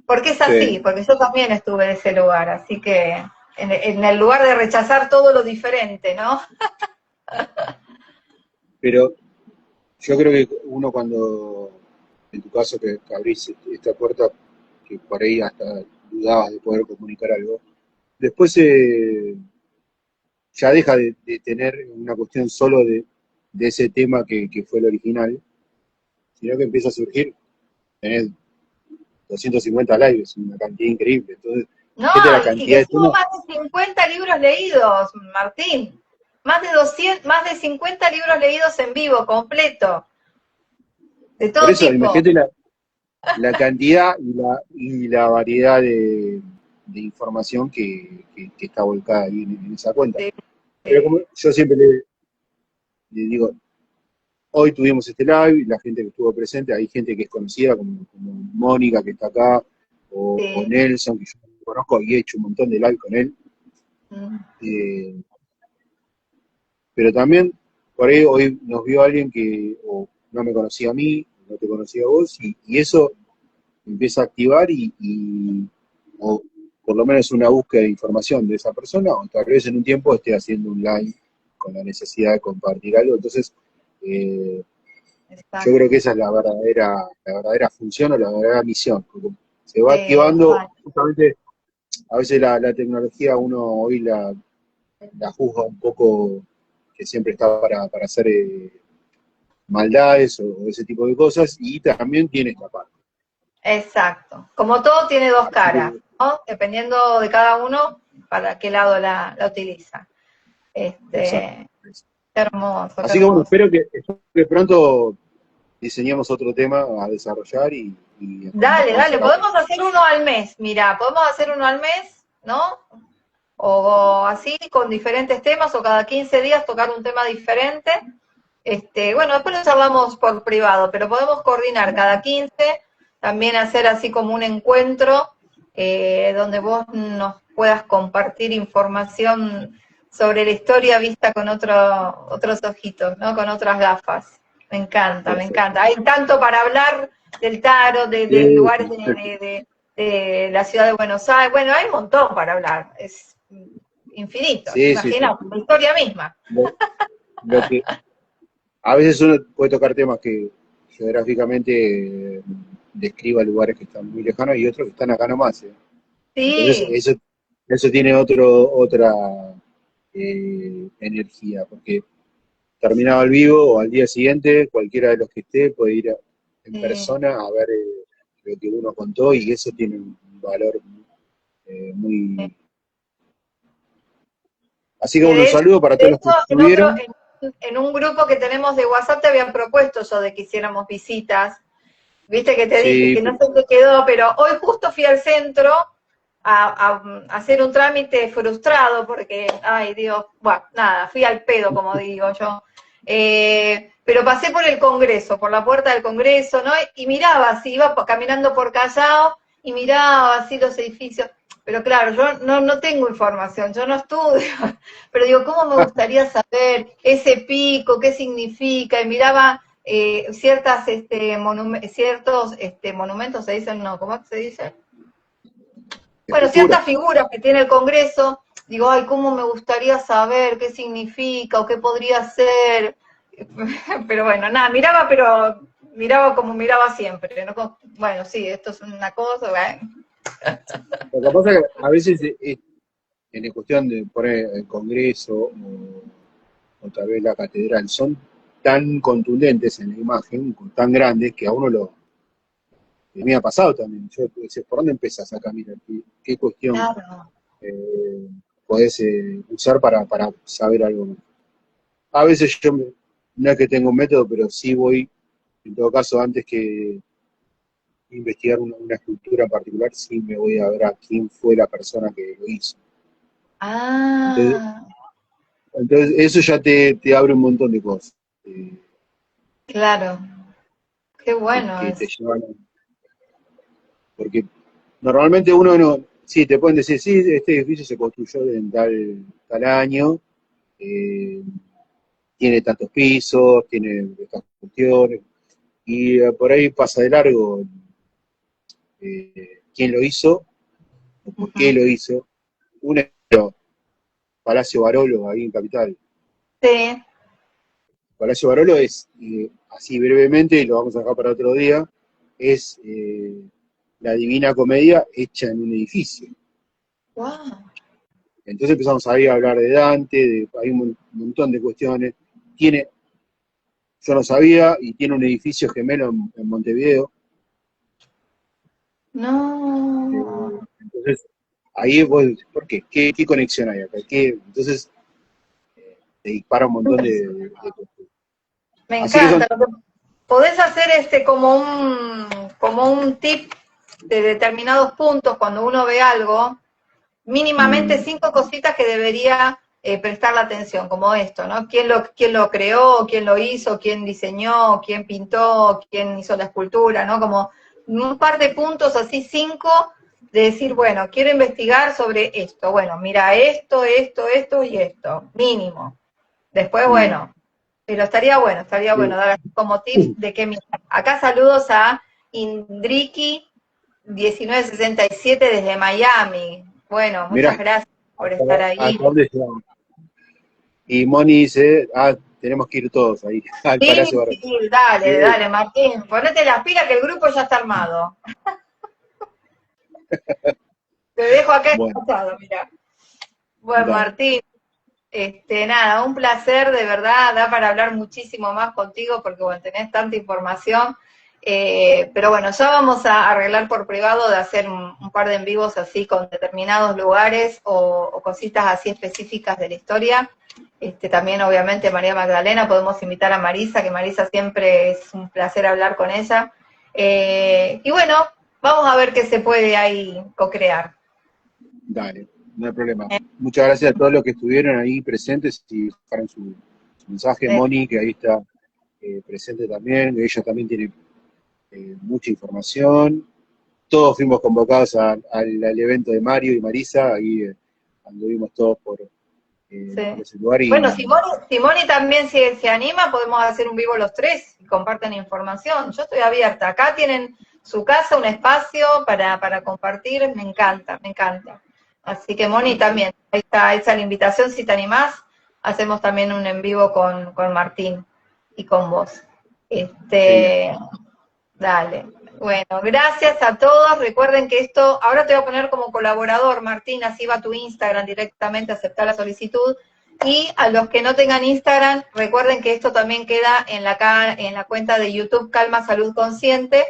porque es así, Sí, porque yo también estuve en ese lugar, así que en el lugar de rechazar todo lo diferente, ¿no? pero yo creo que uno cuando, en tu caso que abrís esta puerta, que por ahí hasta dudabas de poder comunicar algo, después ya deja de tener una cuestión solo de ese tema que fue el original, sino que empieza a surgir, tenés 250 lives, una cantidad increíble. Entonces, No, fíjate la y cantidad que de tuvo temas. más de 50 libros leídos, Martín. Más de 50 libros leídos en vivo, completo, de Por todo eso, tipo. imagínate la cantidad y la variedad de información que está volcada ahí en esa cuenta. Sí, Pero sí, como yo siempre le digo, hoy tuvimos este live y la gente que estuvo presente, hay gente que es conocida como Mónica, que está acá, o sí. Nelson, que yo lo conozco y he hecho un montón de live con él. Mm. Eh, pero también, por ahí hoy nos vio alguien que o no me conocía a mí, no te conocía a vos, y eso empieza a activar o por lo menos una búsqueda de información de esa persona, o tal vez en un tiempo esté haciendo un live con la necesidad de compartir algo. Entonces, Eh, yo Exacto. creo que esa es la verdadera función o la verdadera misión, porque se va activando, Exacto. justamente, a veces la tecnología uno hoy la juzga un poco, que siempre está para hacer maldades o ese tipo de cosas, y también tiene esta parte. Exacto. Como todo tiene dos Así caras, que, ¿no? Dependiendo de cada uno para qué lado la utiliza. exacto. Este, qué hermoso, qué Así que bueno, hermoso. espero que pronto diseñemos otro tema a desarrollar y a Dale, conversar dale, sobre eso. podemos hacer uno al mes, mira, podemos hacer uno al mes, ¿no? O así con diferentes temas, o cada 15 días tocar un tema diferente. Bueno, después lo charlamos por privado, pero podemos coordinar cada 15, también hacer así como un encuentro donde vos nos puedas compartir información sobre la historia vista con otros ojitos, ¿no? Con otras gafas. Me encanta, me Perfecto. encanta. Hay tanto para hablar del tarot, de Sí, lugares sí, de la ciudad de Buenos Aires. Bueno, hay un montón para hablar. Es infinito. sí, sí, sí. Imagina, la historia misma. Lo, lo que a veces uno puede tocar temas que geográficamente describa lugares que están muy lejanos y otros que están acá nomás. Entonces Sí, eso tiene otra energía, porque terminado el vivo o al día siguiente, cualquiera de los que esté puede ir en sí. persona a ver lo que uno contó y eso tiene un valor Sí. muy... Así que Que bueno, un saludo para de todos los que hecho estuvieron. en un grupo que tenemos de WhatsApp te habían propuesto eso de que hiciéramos visitas. Viste que te dije Sí, que no sé qué quedó, pero hoy justo fui al centro a hacer un trámite frustrado porque, ay Dios, bueno, nada, fui al pedo, como digo yo. Pero pasé por el Congreso, por la puerta del Congreso, ¿no? Y miraba así, iba caminando por Callao y miraba así los edificios. Pero claro, yo no tengo información, yo no estudio, pero digo, ¿cómo me gustaría saber ese pico, qué significa? Y miraba ciertos monumentos, se dicen, no, ¿cómo se dice? Bueno, ciertas escultura. figuras que tiene el Congreso, digo, ay, cómo me gustaría saber qué significa o qué podría ser. Pero bueno, nada, pero miraba como miraba siempre, ¿no? Bueno, sí, esto es una cosa, bueno. Lo que pasa es que a veces en la cuestión de poner el Congreso o tal vez la catedral son tan contundentes en la imagen, tan grandes, que a uno me ha pasado también. Yo decía, ¿por dónde empezás acá? Mira, ¿qué cuestión Claro. eh, podés usar para saber algo? A veces no es que tengo un método, pero sí voy, en todo caso, antes que investigar una escultura en particular, sí me voy a ver a quién fue la persona que lo hizo. Entonces, Ah, entonces eso ya te abre un montón de cosas eh, claro. Qué bueno que te eso. llevan, porque normalmente uno no, sí, te pueden decir, sí, este edificio se construyó en tal año, eh, tiene tantos pisos, tiene estas cuestiones, y por ahí pasa de largo quién lo hizo o por qué Ujú. lo hizo. Un Palacio Barolo, ahí en Capital. Sí. Palacio Barolo es, así brevemente, y lo vamos a dejar para otro día, es la Divina Comedia hecha en un edificio. Wow. Entonces empezamos ahí a hablar de Dante, hay un montón de cuestiones. Tiene, yo no sabía, y tiene un edificio gemelo en Montevideo. No. Entonces, ahí vos, ¿por qué? ¿Qué conexión hay acá? Entonces, te dispara un montón de cuestiones. Me Así que encanta. Podés hacer como un tip de determinados puntos cuando uno ve algo, mínimamente mm, 5 cositas que debería prestar la atención, como esto, ¿no? ¿Quién lo creó? ¿Quién lo hizo? ¿Quién diseñó? ¿Quién pintó? ¿Quién hizo la escultura? ¿No? Como un par de puntos, así 5, de decir, bueno, quiero investigar sobre esto. Bueno, mira, esto y esto, mínimo. Después, mm, bueno, pero estaría bueno sí. dar así como tips de qué mirar. Acá saludos a Indriki 1967 desde Miami. Bueno, muchas Mirá, gracias por hasta, estar ahí. hasta dónde llegamos. Y Moni dice, tenemos que ir todos ahí al Sí, Palacio Barros. sí, dale, dale, Martín, ponete las pilas que el grupo ya está armado. Te dejo acá Bueno, escuchado, mira. Bueno, dale. Martín, nada, un placer, de verdad, da para hablar muchísimo más contigo porque, bueno, tenés tanta información. Pero bueno, ya vamos a arreglar por privado de hacer un par de en vivos así con determinados lugares o cositas así específicas de la historia. También, obviamente, María Magdalena, podemos invitar a Marisa, que Marisa siempre es un placer hablar con ella. Y bueno, vamos a ver qué se puede ahí co-crear. Dale, no hay problema. Muchas gracias a todos los que estuvieron ahí presentes y dejaron su mensaje. Moni, que ahí está presente también, ella también tiene mucha información. Todos fuimos convocados al evento de Mario y Marisa, ahí anduvimos todos por Sí. ese lugar Bueno, y Simone también se anima, podemos hacer un vivo los tres y comparten información. Yo estoy abierta. Acá tienen su casa, un espacio para compartir. Me encanta, me encanta. Así que Moni también, ahí está esa la invitación, si te animás, hacemos también un en vivo con Martín y con vos. genial. Dale. Bueno, gracias a todos. Recuerden que esto, ahora te voy a poner como colaborador, Martín, así va tu Instagram directamente, aceptar la solicitud. Y a los que no tengan Instagram, recuerden que esto también queda en la cuenta de YouTube Calma Salud Consciente,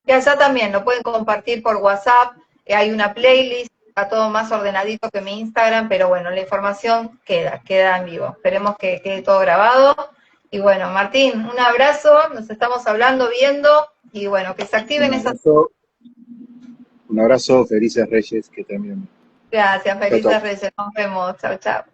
que allá también lo pueden compartir por WhatsApp. Hay una playlist, está todo más ordenadito que mi Instagram, pero bueno, la información queda en vivo. Esperemos que quede todo grabado. Y bueno, Martín, un abrazo, nos estamos hablando, viendo, y bueno, que se activen esas... Un abrazo, felices Reyes, que también. Gracias, Chau, chau. felices Reyes, nos vemos, chao, chao.